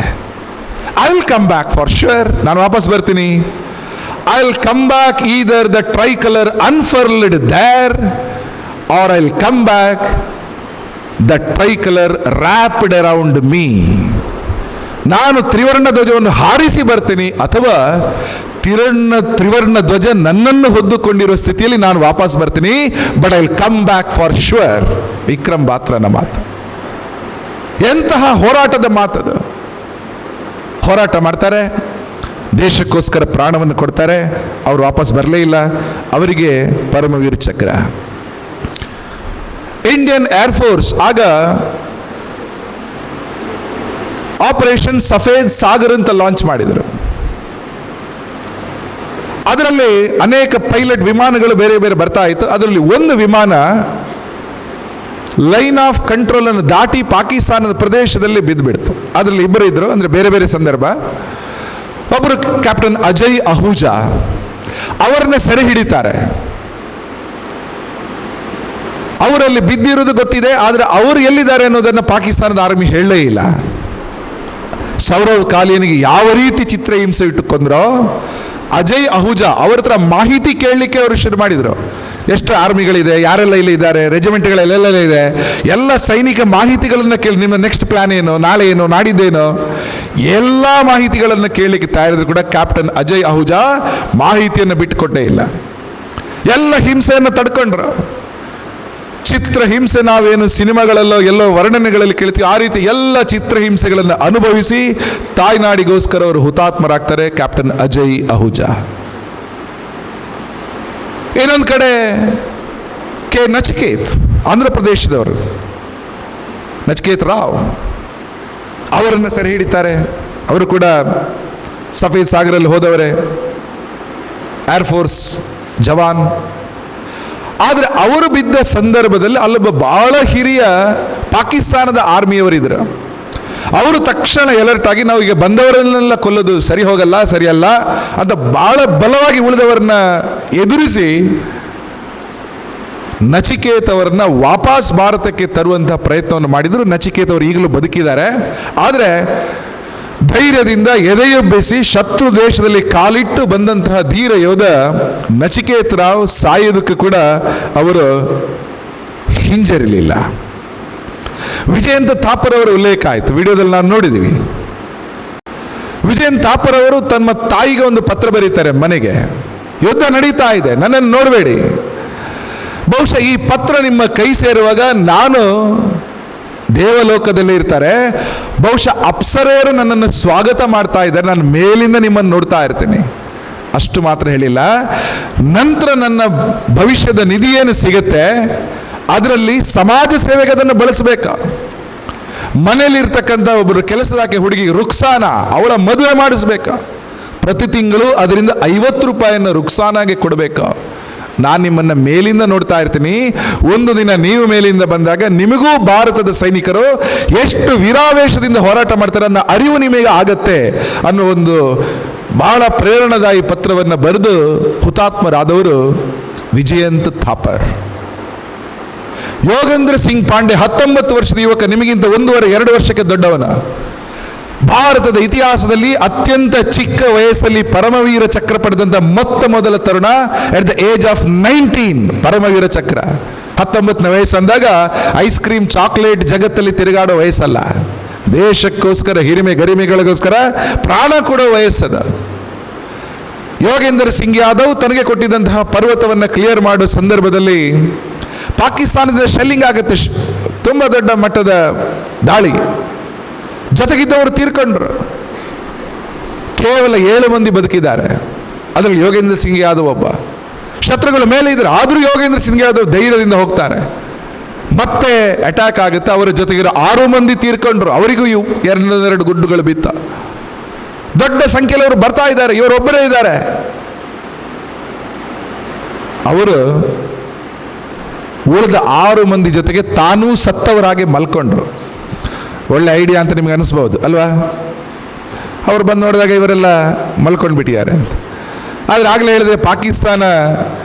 I will come back for sure. ನಾನು ವಾಪಸ್ ಬರ್ತೀನಿ. I will come back either the tricolour unfurled there or I will come back the tricolour wrapped around me. ನಾನು ತ್ರಿವರ್ಣ ಧ್ವಜವನ್ನು ಹಾರಿಸಿ ಬರ್ತೀನಿ, ಅಥವಾ ತ್ರಿವರ್ಣ ಧ್ವಜ ನನ್ನನ್ನು ಹೊದ್ದುಕೊಂಡಿರುವ ಸ್ಥಿತಿಯಲ್ಲಿ ನಾನು ವಾಪಸ್ ಬರ್ತೀನಿ. But I will come back for sure. Vikram ಬಾತ್ರನ ಮಾತು. ಎಂತಹ ಹೋರಾಟದ ಮಾತದು. ಹೋರಾಟ ಮಾಡ್ತಾರೆ, ದೇಶಕ್ಕೋಸ್ಕರ ಪ್ರಾಣವನ್ನು ಕೊಡ್ತಾರೆ. ಅವರು ವಾಪಸ್ ಬರಲೇ ಇಲ್ಲ. ಅವರಿಗೆ ಪರಮವೀರ ಚಕ್ರ. ಇಂಡಿಯನ್ ಏರ್ಫೋರ್ಸ್ ಆಗ ಆಪರೇಷನ್ ಸಫೇದ್ ಸಾಗರ್ ಅಂತ ಲಾಂಚ್ ಮಾಡಿದರು. ಅದರಲ್ಲಿ ಅನೇಕ ಪೈಲಟ್ ವಿಮಾನಗಳು ಬೇರೆ ಬೇರೆ ಬರ್ತಾ ಇತ್ತು. ಅದರಲ್ಲಿ ಒಂದು ವಿಮಾನ ಲೈನ್ ಆಫ್ ಕಂಟ್ರೋಲ್ ಅನ್ನು ದಾಟಿ ಪಾಕಿಸ್ತಾನದ ಪ್ರದೇಶದಲ್ಲಿ ಬಿದ್ದುಬಿಡ್ತು. ಅದರಲ್ಲಿ ಇಬ್ಬರು ಇದ್ರು, ಅಂದರೆ ಬೇರೆ ಬೇರೆ ಸಂದರ್ಭ. ಒಬ್ಬರು ಕ್ಯಾಪ್ಟನ್ ಅಜಯ್ ಅಹುಜಾ, ಅವರನ್ನ ಸೆರೆ ಹಿಡಿತಾರೆ. ಅವರಲ್ಲಿ ಬಿದ್ದಿರೋದು ಗೊತ್ತಿದೆ, ಆದರೆ ಅವರು ಎಲ್ಲಿದ್ದಾರೆ ಅನ್ನೋದನ್ನು ಪಾಕಿಸ್ತಾನದ ಆರ್ಮಿ ಹೇಳಲೇ ಇಲ್ಲ. ಸೌರವ್ ಕಾಲಿಯನಿಗೆ ಯಾವ ರೀತಿ ಚಿತ್ರಹಿಂಸೆ ಇಟ್ಟುಕೊಂಡ್ರೋ, ಅಜಯ್ ಅಹುಜಾ ಅವರ ಹತ್ರ ಮಾಹಿತಿ ಕೇಳಲಿಕ್ಕೆ ಅವರು ಶುರು ಮಾಡಿದರು. ಎಷ್ಟು ಆರ್ಮಿಗಳಿದೆ, ಯಾರೆಲ್ಲ ಇಲ್ಲಿ ಇದ್ದಾರೆ, ರೆಜಿಮೆಂಟ್ಗಳೆಲ್ಲ ಇದೆ, ಎಲ್ಲ ಸೈನಿಕ ಮಾಹಿತಿಗಳನ್ನು ಕೇಳಿ, ನಿಮ್ಮ ನೆಕ್ಸ್ಟ್ ಪ್ಲಾನ್ ಏನು, ನಾಳೆ ಏನು, ನಾಡಿದ್ದೇನು, ಎಲ್ಲ ಮಾಹಿತಿಗಳನ್ನು ಕೇಳಲಿಕ್ಕೆ ತಯಾರಿದ್ರು ಕೂಡ ಕ್ಯಾಪ್ಟನ್ ಅಜಯ್ ಅಹುಜಾ ಮಾಹಿತಿಯನ್ನು ಬಿಟ್ಟುಕೊಟ್ಟೇ ಇಲ್ಲ. ಎಲ್ಲ ಹಿಂಸೆಯನ್ನು ತಡ್ಕೊಂಡ್ರು. ಚಿತ್ರಹಿಂಸೆ ನಾವೇನು ಸಿನಿಮಾಗಳಲ್ಲೋ ಎಲ್ಲೋ ವರ್ಣನೆಗಳಲ್ಲಿ ಕೇಳ್ತೀವಿ, ಆ ರೀತಿ ಎಲ್ಲ ಚಿತ್ರಹಿಂಸೆಗಳನ್ನು ಅನುಭವಿಸಿ ತಾಯ್ನಾಡಿಗೋಸ್ಕರ ಅವರು ಹುತಾತ್ಮರಾಗ್ತಾರೆ ಕ್ಯಾಪ್ಟನ್ ಅಜಯ್ ಅಹುಜಾ. ಇನ್ನೊಂದು ಕಡೆ ಕೆ ನಚಿಕೇತ್, ಆಂಧ್ರ ಪ್ರದೇಶದವರು, ನಚಿಕೇತ್ ರಾವ್, ಅವರನ್ನು ಸೆರೆ ಹಿಡಿತಾರೆ. ಅವರು ಕೂಡ ಸಫೇದ್ ಸಾಗರಲ್ಲಿ ಹೋದವರೇ, ಏರ್ಫೋರ್ಸ್ ಜವಾನ್. ಆದರೆ ಅವರು ಬಿದ್ದ ಸಂದರ್ಭದಲ್ಲಿ ಅಲ್ಲೊಬ್ಬ ಬಹಳ ಹಿರಿಯ ಪಾಕಿಸ್ತಾನದ ಆರ್ಮಿಯವರಿದ್ದರು. ಅವರು ತಕ್ಷಣ ಎಲರ್ಟ್ ಆಗಿ ನಾವು ಈಗ ಬಂದವರನ್ನೆಲ್ಲ ಕೊಲ್ಲೋದು ಸರಿಯಲ್ಲ ಅಂತ ಬಹಳ ಬಲವಾಗಿ ಉಳಿದವರನ್ನ ಎದುರಿಸಿ ನಚಿಕೇತವರನ್ನ ವಾಪಸ್ ಭಾರತಕ್ಕೆ ತರುವಂತಹ ಪ್ರಯತ್ನವನ್ನು ಮಾಡಿದ್ರು. ನಚಿಕೇತವರು ಈಗಲೂ ಬದುಕಿದ್ದಾರೆ. ಆದರೆ ಧೈರ್ಯದಿಂದ ಎದೆಯೆಬ್ಬಿಸಿ ಶತ್ರು ದೇಶದಲ್ಲಿ ಕಾಲಿಟ್ಟು ಬಂದಂತಹ ಧೀರ ಯೋಧ ನಚಿಕೇತ ರಾವ್ ಸಾಯೋದಕ್ಕೂ ಕೂಡ ಅವರು ಹಿಂಜರಿಲಿಲ್ಲ. ವಿಜಯಂತ ಥಾಪರ್ ಅವರ ಉಲ್ಲೇಖ ಆಯಿತು, ವಿಡಿಯೋದಲ್ಲಿ ನಾವು ನೋಡಿದ್ದೀವಿ. ವಿಜಯಂತ ಥಾಪರ್ ಅವರು ತಮ್ಮ ತಾಯಿಗೆ ಒಂದು ಪತ್ರ ಬರೀತಾರೆ ಮನೆಗೆ, ಯುದ್ಧ ನಡೀತಾ ಇದೆ, ನನ್ನನ್ನು ನೋಡಬೇಡಿ. ಬಹುಶಃ ಈ ಪತ್ರ ನಿಮ್ಮ ಕೈ ಸೇರುವಾಗ ನಾನು ದೇವಲೋಕದಲ್ಲಿ ಇರ್ತಾರೆ, ಬಹುಶಃ ಅಪ್ಸರೆಯರು ನನ್ನನ್ನು ಸ್ವಾಗತ ಮಾಡ್ತಾ ಇದ್ದಾರೆ, ನಾನು ಮೇಲಿಂದ ನಿಮ್ಮನ್ನು ನೋಡ್ತಾ ಇರ್ತೀನಿ. ಅಷ್ಟು ಮಾತ್ರ ಹೇಳಿಲ್ಲ, ನಂತರ ನನ್ನ ಭವಿಷ್ಯದ ನಿಧಿ ಏನು ಸಿಗುತ್ತೆ ಅದರಲ್ಲಿ ಸಮಾಜ ಸೇವೆಗೆ ಅದನ್ನು ಬಳಸಬೇಕಾ. ಮನೆಯಲ್ಲಿರ್ತಕ್ಕಂಥ ಒಬ್ಬರು ಕೆಲಸದಾಕೆ ಹುಡುಗಿ ರುಕ್ಸಾನ, ಅವಳ ಮದುವೆ ಮಾಡಿಸ್ಬೇಕಾ, ಪ್ರತಿ ತಿಂಗಳು ಅದರಿಂದ 50 ರೂಪಾಯಿಯನ್ನು ರುಕ್ಸಾನಾಗೆ ಕೊಡಬೇಕಾ. ನಾನು ನಿಮ್ಮನ್ನು ಮೇಲಿಂದ ನೋಡ್ತಾ ಇರ್ತೀನಿ, ಒಂದು ದಿನ ನೀವು ಮೇಲಿಂದ ಬಂದಾಗ ನಿಮಗೂ ಭಾರತದ ಸೈನಿಕರು ಎಷ್ಟು ವೀರಾವೇಶದಿಂದ ಹೋರಾಟ ಮಾಡ್ತಾರೆ ಅನ್ನೋ ಅರಿವು ನಿಮಗೆ ಆಗತ್ತೆ ಅನ್ನೋ ಒಂದು ಬಹಳ ಪ್ರೇರಣಾದಾಯಿ ಪತ್ರವನ್ನು ಬರೆದು ಹುತಾತ್ಮರಾದವರು ವಿಜಯಂತ ಥಾಪರ್. ಯೋಗೇಂದ್ರ ಸಿಂಗ್ ಪಾಂಡೆ 19 ವರ್ಷದ ಯುವಕ, ನಿಮಗಿಂತ 1.5-2 ವರ್ಷಕ್ಕೆ ದೊಡ್ಡವನ. ಭಾರತದ ಇತಿಹಾಸದಲ್ಲಿ ಅತ್ಯಂತ ಚಿಕ್ಕ ವಯಸ್ಸಲ್ಲಿ ಪರಮವೀರ ಚಕ್ರ ಪಡೆದಂತ ಮೊದಲ ತರುಣ. At the age of 19 Paramvir Chakra. 19ನೇ ವಯಸ್ಸಂದಾಗ ice cream chocolate ಜಗತ್ತಲ್ಲಿ ತಿರುಗಾಡೋ ವಯಸ್ಸಲ್ಲ, ದೇಶಕ್ಕೋಸ್ಕರ ಹಿರಿಮೆ ಗರಿಮೆಗಳಿಗೋಸ್ಕರ ಪ್ರಾಣ ಕೊಡೋ ವಯಸ್ಸದ. ಯೋಗೇಂದ್ರ ಸಿಂಗ್ ಯಾದವ್ ತನಗೆ ಕೊಟ್ಟಿದ್ದಂತಹ ಪರ್ವತವನ್ನು ಕ್ಲಿಯರ್ ಮಾಡೋ ಸಂದರ್ಭದಲ್ಲಿ ಪಾಕಿಸ್ತಾನದ ಶೆಲ್ಲಿಂಗ್ ಆಗುತ್ತೆ, ತುಂಬಾ ದೊಡ್ಡ ಮಟ್ಟದ ದಾಳಿ. ಜೊತೆಗಿದ್ದವರು ತೀರ್ಕೊಂಡ್ರು. ಕೇವಲ 7 ಮಂದಿ ಬದುಕಿದ್ದಾರೆ, ಅದರಲ್ಲಿ ಯೋಗೇಂದ್ರ ಸಿಂಗ್ ಯಾದವ್ ಒಬ್ಬ. ಶತ್ರುಗಳ ಮೇಲೆ ಇದ್ದಾರೆ, ಆದರೂ ಯೋಗೇಂದ್ರ ಸಿಂಗ್ ಯಾದವ್ ಧೈರ್ಯದಿಂದ ಹೋಗ್ತಾರೆ. ಮತ್ತೆ ಅಟ್ಯಾಕ್ ಆಗುತ್ತೆ, ಅವರ ಜೊತೆಗಿರೋ 6 ಮಂದಿ ತೀರ್ಕೊಂಡ್ರು, ಅವರಿಗೂ 2 ಗುಡ್ಡುಗಳು ಬಿತ್ತ. ದೊಡ್ಡ ಸಂಖ್ಯೆಯಲ್ಲಿ ಅವರು ಬರ್ತಾ ಇದ್ದಾರೆ, ಇವರೊಬ್ಬರೇ ಇದ್ದಾರೆ. ಅವರು ಉಳಿದ 6 ಮಂದಿ ಜೊತೆಗೆ ತಾನೂ ಸತ್ತವರಾಗಿ ಮಲ್ಕೊಂಡ್ರು. ಒಳ್ಳೆ ಐಡಿಯಾ ಅಂತ ನಿಮ್ಗೆ ಅನಿಸ್ಬೋದು ಅಲ್ವಾ? ಅವ್ರು ಬಂದು ನೋಡಿದಾಗ ಇವರೆಲ್ಲ ಮಲ್ಕೊಂಡು ಬಿಟ್ಟಿದ್ದಾರೆ ಅಂತ. ಆದರೆ ಆಗಲೇ ಹೇಳಿದೆ, ಪಾಕಿಸ್ತಾನ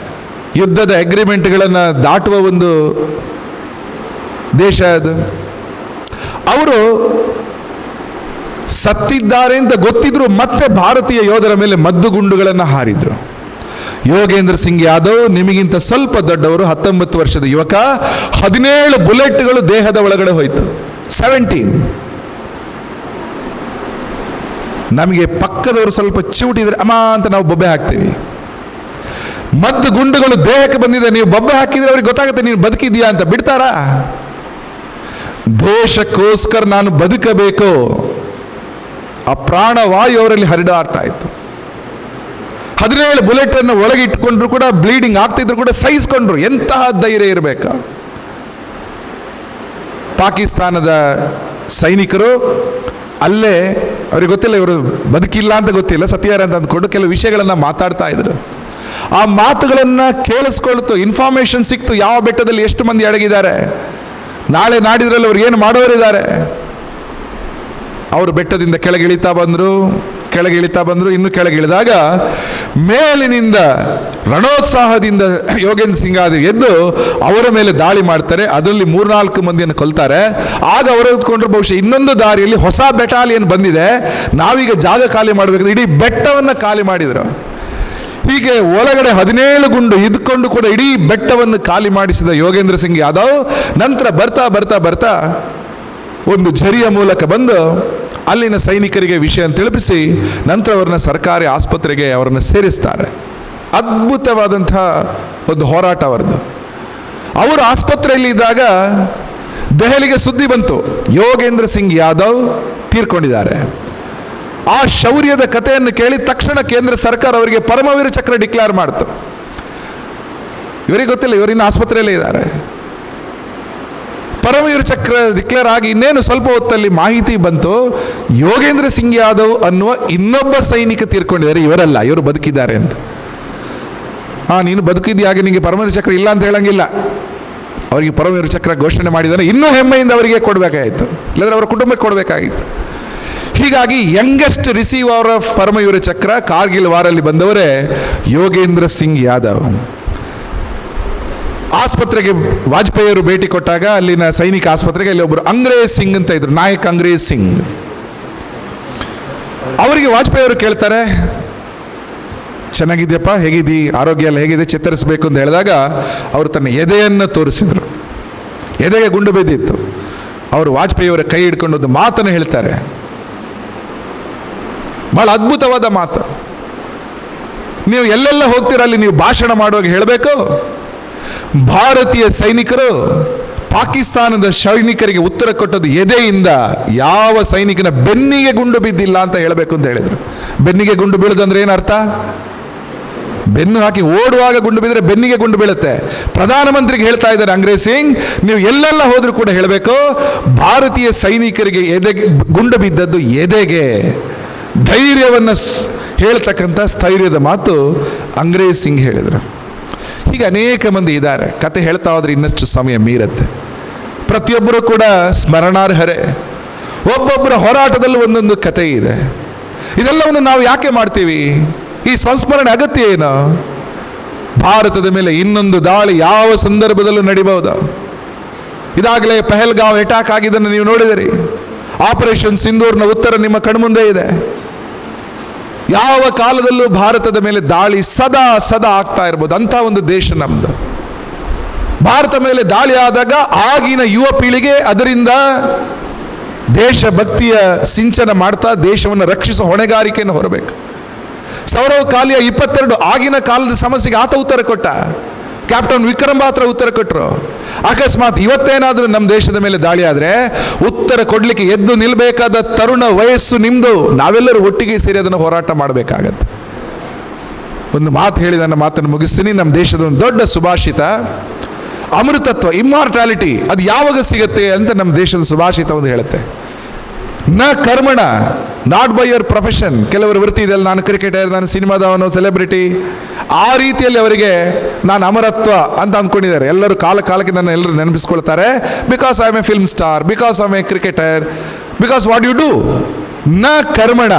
ಯುದ್ಧದ ಅಗ್ರಿಮೆಂಟ್ಗಳನ್ನು ದಾಟುವ ಒಂದು ದೇಶ ಅದು. ಅವರು ಸತ್ತಿದ್ದಾರೆ ಅಂತ ಗೊತ್ತಿದ್ರು ಮತ್ತೆ ಭಾರತೀಯ ಯೋಧರ ಮೇಲೆ ಮದ್ದುಗುಂಡುಗಳನ್ನು ಹಾರಿದ್ರು. ಯೋಗೇಂದ್ರ ಸಿಂಗ್ ಯಾದವ್ ನಿಮಗಿಂತ ಸ್ವಲ್ಪ ದೊಡ್ಡವರು, 19 ವರ್ಷದ ಯುವಕ. 17 ಬುಲೆಟ್ಗಳು ದೇಹದ ಒಳಗಡೆ ಹೋಯ್ತು. 17. ನಮಗೆ ಪಕ್ಕದವರು ಸ್ವಲ್ಪ ಚಿವುಟಿದ್ರೆ ಅಮ್ಮ ಅಂತ ನಾವು ಬೊಬ್ಬೆ ಹಾಕ್ತೀವಿ. ಮದ್ದು ಗುಂಡುಗಳು ದೇಹಕ್ಕೆ ಬಂದಿದೆ, ನೀವು ಬೊಬ್ಬೆ ಹಾಕಿದ್ರೆ ಅವ್ರಿಗೆ ಗೊತ್ತಾಗುತ್ತೆ ನೀನು ಬದುಕಿದ್ಯಾ ಅಂತ. ಬಿಡ್ತಾರಾ? ದೇಶಕ್ಕೋಸ್ಕರ ನಾನು ಬದುಕಬೇಕು, ಆ ಪ್ರಾಣವಾಯು ಅವರಲ್ಲಿ ಹರಿದಾಡ್ತಾ ಇತ್ತು. 17 ಬುಲೆಟ್ ಅನ್ನು ಒಳಗೆ ಇಟ್ಕೊಂಡ್ರು ಕೂಡ, ಬ್ಲೀಡಿಂಗ್ ಆಗ್ತಿದ್ರು ಕೂಡ ಸಹಿಸ್ಕೊಂಡ್ರು. ಎಂತಹ ಧೈರ್ಯ ಇರಬೇಕಾ? ಪಾಕಿಸ್ತಾನದ ಸೈನಿಕರು ಅಲ್ಲೇ, ಅವ್ರಿಗೆ ಗೊತ್ತಿಲ್ಲ ಇವರು ಬದುಕಿಲ್ಲ ಅಂತ ಗೊತ್ತಿಲ್ಲ, ಸತ್ಯಾರ ಅಂತ ಅಂದ್ಕೊಂಡು ಕೆಲವು ವಿಷಯಗಳನ್ನು ಮಾತಾಡ್ತಾ ಇದ್ರು. ಆ ಮಾತುಗಳನ್ನು ಕೇಳಿಸ್ಕೊಳ್ತು, ಇನ್ಫಾರ್ಮೇಶನ್ ಸಿಕ್ತು, ಯಾವ ಬೆಟ್ಟದಲ್ಲಿ ಎಷ್ಟು ಮಂದಿ ಅಡಗಿದ್ದಾರೆ, ನಾಳೆ ನಾಡಿದ್ರಲ್ಲಿ ಅವ್ರು ಏನು ಮಾಡೋರಿದ್ದಾರೆ. ಅವರು ಬೆಟ್ಟದಿಂದ ಕೆಳಗಿಳಿತಾ ಬಂದರು, ಇನ್ನು ಕೆಳಗಿಳಿದಾಗ ಮೇಲಿನಿಂದ ರಣೋತ್ಸಾಹದಿಂದ ಯೋಗೇಂದ್ರ ಸಿಂಗ್ ಯಾದವ್ ಎದ್ದು ಅವರ ಮೇಲೆ ದಾಳಿ ಮಾಡ್ತಾರೆ. ಅದರಲ್ಲಿ 3-4 ಮಂದಿಯನ್ನು ಕೊಲ್ತಾರೆ. ಆಗ ಅವರು ಹೊತ್ಕೊಂಡ್ರು, ಬಹುಶಃ ಇನ್ನೊಂದು ದಾರಿಯಲ್ಲಿ ಹೊಸ ಬೆಟಾಲಿಯನ್ ಬಂದಿದೆ, ನಾವೀಗ ಜಾಗ ಖಾಲಿ ಮಾಡಬೇಕು. ಇಡೀ ಬೆಟ್ಟವನ್ನು ಖಾಲಿ ಮಾಡಿದರು. ಹೀಗೆ ಒಳಗಡೆ 17 ಗುಂಡು ಇದ್ಕೊಂಡು ಕೂಡ ಇಡೀ ಬೆಟ್ಟವನ್ನು ಖಾಲಿ ಮಾಡಿಸಿದ ಯೋಗೇಂದ್ರ ಸಿಂಗ್ ಯಾದವ್ ನಂತರ ಬರ್ತಾ ಒಂದು ಝರಿಯ ಮೂಲಕ ಬಂದು ಅಲ್ಲಿನ ಸೈನಿಕರಿಗೆ ವಿಷಯ ತಿಳಿಸಿ ನಂತರ ಅವರನ್ನ ಸರ್ಕಾರಿ ಆಸ್ಪತ್ರೆಗೆ ಅವರನ್ನು ಸೇರಿಸ್ತಾರೆ. ಅದ್ಭುತವಾದಂಥ ಒಂದು ಹೋರಾಟ ಅವರದ್ದು. ಅವರು ಆಸ್ಪತ್ರೆಯಲ್ಲಿ ಇದ್ದಾಗ ದೆಹಲಿಗೆ ಸುದ್ದಿ ಬಂತು, ಯೋಗೇಂದ್ರ ಸಿಂಗ್ ಯಾದವ್ ತೀರ್ಕೊಂಡಿದ್ದಾರೆ. ಆ ಶೌರ್ಯದ ಕಥೆಯನ್ನು ಕೇಳಿ ತಕ್ಷಣ ಕೇಂದ್ರ ಸರ್ಕಾರ ಅವರಿಗೆ ಪರಮವೀರ ಚಕ್ರ ಡಿಕ್ಲೇರ್ ಮಾಡ್ತು. ಇವರಿಗೆ ಗೊತ್ತಿಲ್ಲ, ಇವರಿನ್ನು ಆಸ್ಪತ್ರೆಯಲ್ಲೇ ಇದ್ದಾರೆ. ಪರಮವೀರ ಚಕ್ರ ಡಿಕ್ಲೇರ್ ಆಗಿ ಇನ್ನೇನು ಸ್ವಲ್ಪ ಹೊತ್ತಲ್ಲಿ ಮಾಹಿತಿ ಬಂತು, ಯೋಗೇಂದ್ರ ಸಿಂಗ್ ಯಾದವ್ ಅನ್ನುವ ಇನ್ನೊಬ್ಬ ಸೈನಿಕ ತೀರ್ಕೊಂಡಿದ್ದಾರೆ, ಇವರಲ್ಲ, ಇವರು ಬದುಕಿದ್ದಾರೆ ಅಂತ. ನೀನು ಬದುಕಿದ್ಯಾಗೆ ನಿಮಗೆ ಪರಮವೀರ ಚಕ್ರ ಇಲ್ಲ ಅಂತ ಹೇಳಂಗಿಲ್ಲ. ಅವರಿಗೆ ಪರಮವೀರ ಚಕ್ರ ಘೋಷಣೆ ಮಾಡಿದ್ದಾನೆ, ಇನ್ನೂ ಹೆಮ್ಮೆಯಿಂದ ಅವರಿಗೆ ಕೊಡಬೇಕಾಗಿತ್ತು, ಇಲ್ಲದ್ರೆ ಅವರ ಕುಟುಂಬಕ್ಕೆ ಕೊಡಬೇಕಾಗಿತ್ತು. ಹೀಗಾಗಿ youngest receiver of Paramvir Chakra Kargil ವಾರಲ್ಲಿ ಬಂದವರೇ ಯೋಗೇಂದ್ರ ಸಿಂಗ್ ಯಾದವ್. ಆಸ್ಪತ್ರೆಗೆ ವಾಜಪೇಯಿ ಅವರು ಭೇಟಿ ಕೊಟ್ಟಾಗ ಅಲ್ಲಿನ ಸೈನಿಕ ಆಸ್ಪತ್ರೆಗೆ ಅಲ್ಲಿ ಒಬ್ಬರು ಅಂಗ್ರೇಜ್ ಸಿಂಗ್ ಅಂತ ಇದ್ರು, ನಾಯಕ್ ಅಂಗ್ರೇಜ್ ಸಿಂಗ್. ಅವರಿಗೆ ವಾಜಪೇಯಿ ಅವರು ಕೇಳ್ತಾರೆ, ಚೆನ್ನಾಗಿದೆಯಪ್ಪ, ಹೇಗಿದ್ದೀ, ಆರೋಗ್ಯ ಎಲ್ಲ ಹೇಗಿದೆ, ಚೇತರಿಸಬೇಕು ಅಂತ ಹೇಳಿದಾಗ ಅವರು ತನ್ನ ಎದೆಯನ್ನು ತೋರಿಸಿದ್ರು. ಎದೆಗೆ ಗುಂಡು ಬಿದ್ದಿತ್ತು. ಅವರು ವಾಜಪೇಯಿ ಅವರ ಕೈ ಹಿಡ್ಕೊಂಡು ಒಂದು ಮಾತನ್ನು ಹೇಳ್ತಾರೆ, ಬಹಳ ಅದ್ಭುತವಾದ ಮಾತು. ನೀವು ಎಲ್ಲೆಲ್ಲ ಹೋಗ್ತೀರ ಅಲ್ಲಿ ನೀವು ಭಾಷಣ ಮಾಡುವಾಗ ಹೇಳಬೇಕು, ಭಾರತೀಯ ಸೈನಿಕರು ಪಾಕಿಸ್ತಾನದ ಸೈನಿಕರಿಗೆ ಉತ್ತರ ಕೊಟ್ಟದ್ದು ಎದೆಯಿಂದ, ಯಾವ ಸೈನಿಕನ ಬೆನ್ನಿಗೆ ಗುಂಡು ಬಿದ್ದಿಲ್ಲ ಅಂತ ಹೇಳಬೇಕು ಅಂತ ಹೇಳಿದ್ರು. ಬೆನ್ನಿಗೆ ಗುಂಡು ಬೀಳೋದಂದ್ರೆ ಏನರ್ಥ? ಬೆನ್ನು ಹಾಕಿ ಓಡುವಾಗ ಗುಂಡು ಬಿದ್ದರೆ ಬೆನ್ನಿಗೆ ಗುಂಡು ಬೀಳುತ್ತೆ. ಪ್ರಧಾನಮಂತ್ರಿಗೆ ಹೇಳ್ತಾ ಇದ್ದಾರೆ ಅಂಗ್ರೇಜ್ ಸಿಂಗ್, ನೀವು ಎಲ್ಲೆಲ್ಲ ಹೋದ್ರೂ ಕೂಡ ಹೇಳಬೇಕು, ಭಾರತೀಯ ಸೈನಿಕರಿಗೆ ಎದೆಗೆ ಗುಂಡು ಬಿದ್ದದ್ದು ಎದೆಗೆ. ಧೈರ್ಯವನ್ನು ಹೇಳ್ತಕ್ಕಂಥ ಸ್ಥೈರ್ಯದ ಮಾತು ಅಂಗ್ರೇಜ್ ಸಿಂಗ್ ಹೇಳಿದರು. ಹೀಗೆ ಅನೇಕ ಮಂದಿ ಇದ್ದಾರೆ. ಕತೆ ಹೇಳ್ತಾ ಹೋದ್ರೆ ಇನ್ನಷ್ಟು ಸಮಯ ಮೀರುತ್ತೆ. ಪ್ರತಿಯೊಬ್ಬರು ಕೂಡ ಸ್ಮರಣಾರ್ಹರೇ. ಒಬ್ಬೊಬ್ಬರ ಹೋರಾಟದಲ್ಲೂ ಒಂದೊಂದು ಕತೆ ಇದೆ. ಇದೆಲ್ಲವನ್ನು ನಾವು ಯಾಕೆ ಮಾಡ್ತೀವಿ? ಈ ಸಂಸ್ಮರಣೆ ಅಗತ್ಯ ಏನು? ಭಾರತದ ಮೇಲೆ ಇನ್ನೊಂದು ದಾಳಿ ಯಾವ ಸಂದರ್ಭದಲ್ಲೂ ನಡಿಬಹುದು. ಇದಾಗಲೇ ಪಹಲ್ಗಾಂವ್ ಅಟ್ಯಾಕ್ ಆಗಿದ್ದನ್ನು ನೀವು ನೋಡಿದಿರಿ. ಆಪರೇಷನ್ ಸಿಂಧೂರ್ನ ಉತ್ತರ ನಿಮ್ಮ ಕಣ್ಮುಂದೆ ಇದೆ. ಯಾವ ಕಾಲದಲ್ಲೂ ಭಾರತದ ಮೇಲೆ ದಾಳಿ ಸದಾ ಸದಾ ಆಗ್ತಾ ಇರ್ಬೋದು. ಅಂಥ ಒಂದು ದೇಶ ನಮ್ದು. ಭಾರತ ಮೇಲೆ ದಾಳಿ ಆದಾಗ ಆಗಿನ ಯುವ ಪೀಳಿಗೆ ಅದರಿಂದ ದೇಶಭಕ್ತಿಯ ಸಿಂಚನ ಮಾಡ್ತಾ ದೇಶವನ್ನು ರಕ್ಷಿಸುವ ಹೊಣೆಗಾರಿಕೆಯನ್ನು ಹೊರಬೇಕು. ಸೌರವ್ ಕಾಲಿಯ 22 ಆಗಿನ ಕಾಲದ ಸಮಸ್ಯೆಗೆ ಆತ ಉತ್ತರ ಕೊಟ್ಟ. ಕ್ಯಾಪ್ಟನ್ ವಿಕ್ರಮ್ ಬಾತ್ರ ಉತ್ತರ ಕೊಟ್ಟರು. ಅಕಸ್ಮಾತ್ ಇವತ್ತೇನಾದರೂ ನಮ್ಮ ದೇಶದ ಮೇಲೆ ದಾಳಿ ಆದರೆ ಉತ್ತರ ಕೊಡಲಿಕ್ಕೆ ಎದ್ದು ನಿಲ್ಲಬೇಕಾದ ತರುಣ ವಯಸ್ಸು ನಿಮ್ಮದು. ನಾವೆಲ್ಲರೂ ಒಟ್ಟಿಗೆ ಸೇರಿ ಅದನ್ನು ಹೋರಾಟ ಮಾಡಬೇಕಾಗತ್ತೆ. ಒಂದು ಮಾತು ಹೇಳಿ ನನ್ನ ಮಾತನ್ನು ಮುಗಿಸ್ತೀನಿ. ನಮ್ಮ ದೇಶದ ಒಂದು ದೊಡ್ಡ ಸುಭಾಷಿತ, ಅಮೃತತ್ವ, ಇಮ್ಮಾರ್ಟಾಲಿಟಿ, ಅದು ಯಾವಾಗ ಸಿಗುತ್ತೆ ಅಂತ ನಮ್ಮ ದೇಶದ ಸುಭಾಷಿತ ಒಂದು ಹೇಳುತ್ತೆ. ನ ಕರ್ಮಣ, ನಾಟ್ ಬೈ ಯುವರ್ ಪ್ರೊಫೆಷನ್. ಕೆಲವರು ವೃತ್ತಿ ಇದೆಯಲ್ಲ, ನಾನು ಕ್ರಿಕೆಟರ್, ನಾನು ಸಿನಿಮಾದವನು, ಸೆಲೆಬ್ರಿಟಿ, ಆ ರೀತಿಯಲ್ಲಿ ಅವರಿಗೆ ನಾನು ಅಮರತ್ವ ಅಂತ ಅಂದ್ಕೊಂಡಿದ್ದಾರೆ. ಎಲ್ಲರೂ ಕಾಲಕ್ಕೆ ನನ್ನ ಎಲ್ಲರೂ ನೆನಪಿಸ್ಕೊಳ್ತಾರೆ. Because I am a film star, because I am a cricketer, because what you do. ನ ಕರ್ಮಣ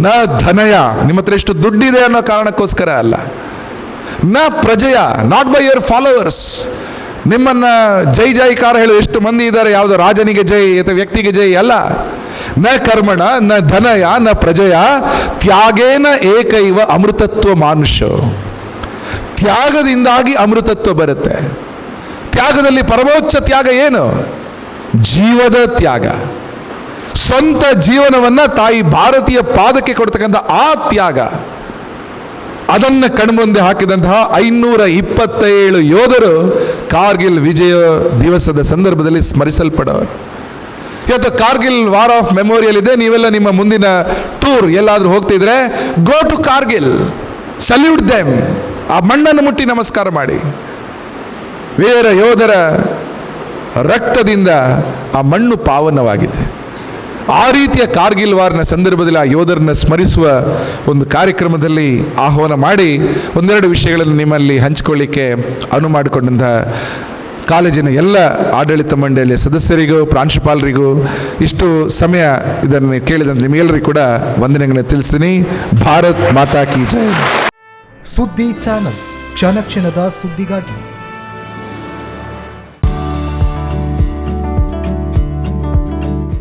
ನ ಧನಯ, ನಿಮ್ಮ ಹತ್ರ ಎಷ್ಟು ದುಡ್ಡಿದೆ ಅನ್ನೋ ಕಾರಣಕ್ಕೋಸ್ಕರ ಅಲ್ಲ. ನ ಪ್ರಜೆಯ, ನಾಟ್ ಬೈ ಯುವರ್ ಫಾಲೋವರ್ಸ್. ನಿಮ್ಮನ್ನು ಜೈ ಜೈಕಾರ ಹೇಳುವ ಎಷ್ಟು ಮಂದಿ ಇದ್ದಾರೆ, ಯಾವುದೋ ರಾಜನಿಗೆ ಜೈ ಅಥವಾ ವ್ಯಕ್ತಿಗೆ ಜೈ ಅಲ್ಲ. ನ ಕರ್ಮಣ ನ ಧನಯ ನ ಪ್ರಜೆಯ ತ್ಯಾಗೇನ ಏಕೈವ ಅಮೃತತ್ವ ಮಾನುಷ. ತ್ಯಾಗದಿಂದಾಗಿ ಅಮೃತತ್ವ ಬರುತ್ತೆ. ತ್ಯಾಗದಲ್ಲಿ ಪರಮೋಚ್ಚ ತ್ಯಾಗ ಏನು? ಜೀವದ ತ್ಯಾಗ. ಸ್ವಂತ ಜೀವನವನ್ನು ತಾಯಿ ಭಾರತೀಯ ಪಾದಕ್ಕೆ ಕೊಡ್ತಕ್ಕಂಥ ಆ ತ್ಯಾಗ, ಅದನ್ನು ಕಣ್ಮುಂದೆ ಹಾಕಿದಂತಹ 527 ಯೋಧರು ಕಾರ್ಗಿಲ್ ವಿಜಯ ದಿವಸದ ಸಂದರ್ಭದಲ್ಲಿ ಸ್ಮರಿಸಲ್ಪಡವರು. ಇವತ್ತು ಕಾರ್ಗಿಲ್ ವಾರ್ ಆಫ್ ಮೆಮೋರಿಯಲ್ ಇದೆ. ನೀವೆಲ್ಲ ನಿಮ್ಮ ಮುಂದಿನ ಟೂರ್ ಎಲ್ಲಾದರೂ ಹೋಗ್ತಿದ್ರೆ go to Kargil, salute them. ಆ ಮಣ್ಣನ್ನು ಮುಟ್ಟಿ ನಮಸ್ಕಾರ ಮಾಡಿ. ವೀರ ಯೋಧರ ರಕ್ತದಿಂದ ಆ ಮಣ್ಣು ಪಾವನವಾಗಿದೆ. ಆ ರೀತಿಯ ಕಾರ್ಗಿಲ್ ವಾರ್ನ ಸಂದರ್ಭದಲ್ಲಿ ಆ ಯೋಧರನ್ನ ಸ್ಮರಿಸುವ ಒಂದು ಕಾರ್ಯಕ್ರಮದಲ್ಲಿ ಆಹ್ವಾನ ಮಾಡಿ ಒಂದೆರಡು ವಿಷಯಗಳನ್ನು ನಿಮ್ಮಲ್ಲಿ ಹಂಚಿಕೊಳ್ಳಿಕ್ಕೆ ಅನುವು ಮಾಡಿಕೊಂಡಂತಹ ಕಾಲೇಜಿನ ಎಲ್ಲ ಆಡಳಿತ ಮಂಡಳಿಯ ಸದಸ್ಯರಿಗೂ ಪ್ರಾಂಶುಪಾಲರಿಗೂ ಇಷ್ಟು ಸಮಯ ಇದನ್ನು ಕೇಳಿದಂತೆ ನಿಮಗೆಲ್ಲರಿಗೂ ಕೂಡ ವಂದನೆಗಳನ್ನು ತಿಳಿಸ್ತೀನಿ. ಭಾರತ್ ಮಾತಾ ಕಿ ಜೈ. ಸುದ್ದಿ ಚಾನಲ್, ಕ್ಷಣ ಕ್ಷಣದ ಸುದ್ದಿಗಾಗಿ.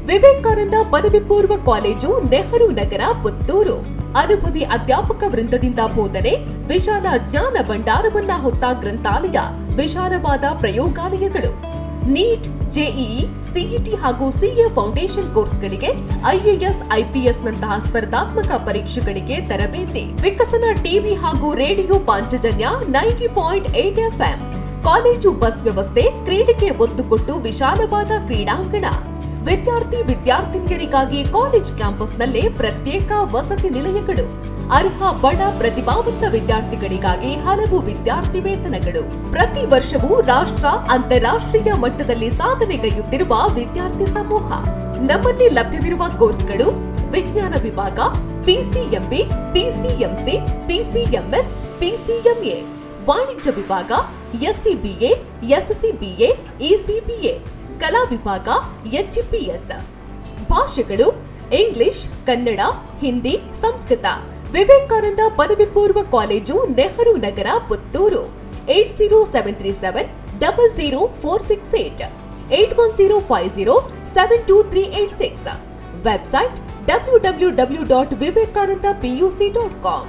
ವಿವೇಕಾನಂದ ಪದವಿ ಪೂರ್ವ ಕಾಲೇಜು, ನೆಹರು ನಗರ, ಪುತ್ತೂರು. ಅನುಭವಿ ಅಧ್ಯಾಪಕ ವೃಂದದಿಂದ ಬೋಧನೆ, ವಿಶಾಲ ಜ್ಞಾನ ಭಂಡಾರವನ್ನ ಹೊತ್ತ ಗ್ರಂಥಾಲಯ, ವಿಶಾಲವಾದ ಪ್ರಯೋಗಾಲಯಗಳು. ನೀಟ್, ಜೆಇಇ, ಸಿಇಟಿ ಹಾಗೂ ಸಿಎ ಫೌಂಡೇಶನ್ ಕೋರ್ಸ್ಗಳಿಗೆ, ಐಎಎಸ್, ಐಪಿಎಸ್ ನಂತಹ ಸ್ಪರ್ಧಾತ್ಮಕ ಪರೀಕ್ಷೆಗಳಿಗೆ ತರಬೇತಿ. ವಿಕಸನ ಟಿವಿ ಹಾಗೂ radio Panchajanya 90.8 FM. College bus ವ್ಯವಸ್ಥೆ, ಕ್ರೀಡೆಗೆ ಒತ್ತು ಕೊಟ್ಟು ವಿಶಾಲವಾದ ಕ್ರೀಡಾಂಗಣ. ವಿದ್ಯಾರ್ಥಿನಿಯರಿಗಾಗಿ ಕಾಲೇಜ್ ಕ್ಯಾಂಪಸ್ನಲ್ಲೇ ಪ್ರತ್ಯೇಕ ವಸತಿ ನಿಲಯಗಳು. ಅರ್ಹ ಬಡ ಪ್ರತಿಭಾವಂತ ವಿದ್ಯಾರ್ಥಿಗಳಿಗಾಗಿ ಹಲವು ವಿದ್ಯಾರ್ಥಿ ವೇತನಗಳು. ಪ್ರತಿ ವರ್ಷವೂ ರಾಷ್ಟ್ರ, ಅಂತಾರಾಷ್ಟ್ರೀಯ ಮಟ್ಟದಲ್ಲಿ ಸಾಧನೆಗೈಯುತ್ತಿರುವ ವಿದ್ಯಾರ್ಥಿ ಸಮೂಹ. ನಮ್ಮಲ್ಲಿ ಲಭ್ಯವಿರುವ ಕೋರ್ಸ್ಗಳು: ವಿಜ್ಞಾನ ವಿಭಾಗ, ಪಿಸಿಎಂಬಿ, ಪಿಸಿಎಂಸಿ, ಪಿಸಿಎಂಎಸ್, ಪಿಸಿಎಂಎ. ವಾಣಿಜ್ಯ ವಿಭಾಗ, ಎಸ್ಸಿಬಿಎ, ಎಸ್ಸಿಬಿಎ, ಇಸಿಬಿಎ. ಕಲಾ ವಿಭಾಗ, ಎಚ್ಇಪಿಎಸ್. ಭಾಷೆಗಳು ಇಂಗ್ಲಿಷ್, ಕನ್ನಡ, ಹಿಂದಿ, ಸಂಸ್ಕೃತ. ವಿವೇಕಾನಂದ ಪದವಿ ಪೂರ್ವ college, Nehru Nagar, Puttur. 8073700468 8105072386. Website www.vivekanandapuc.com.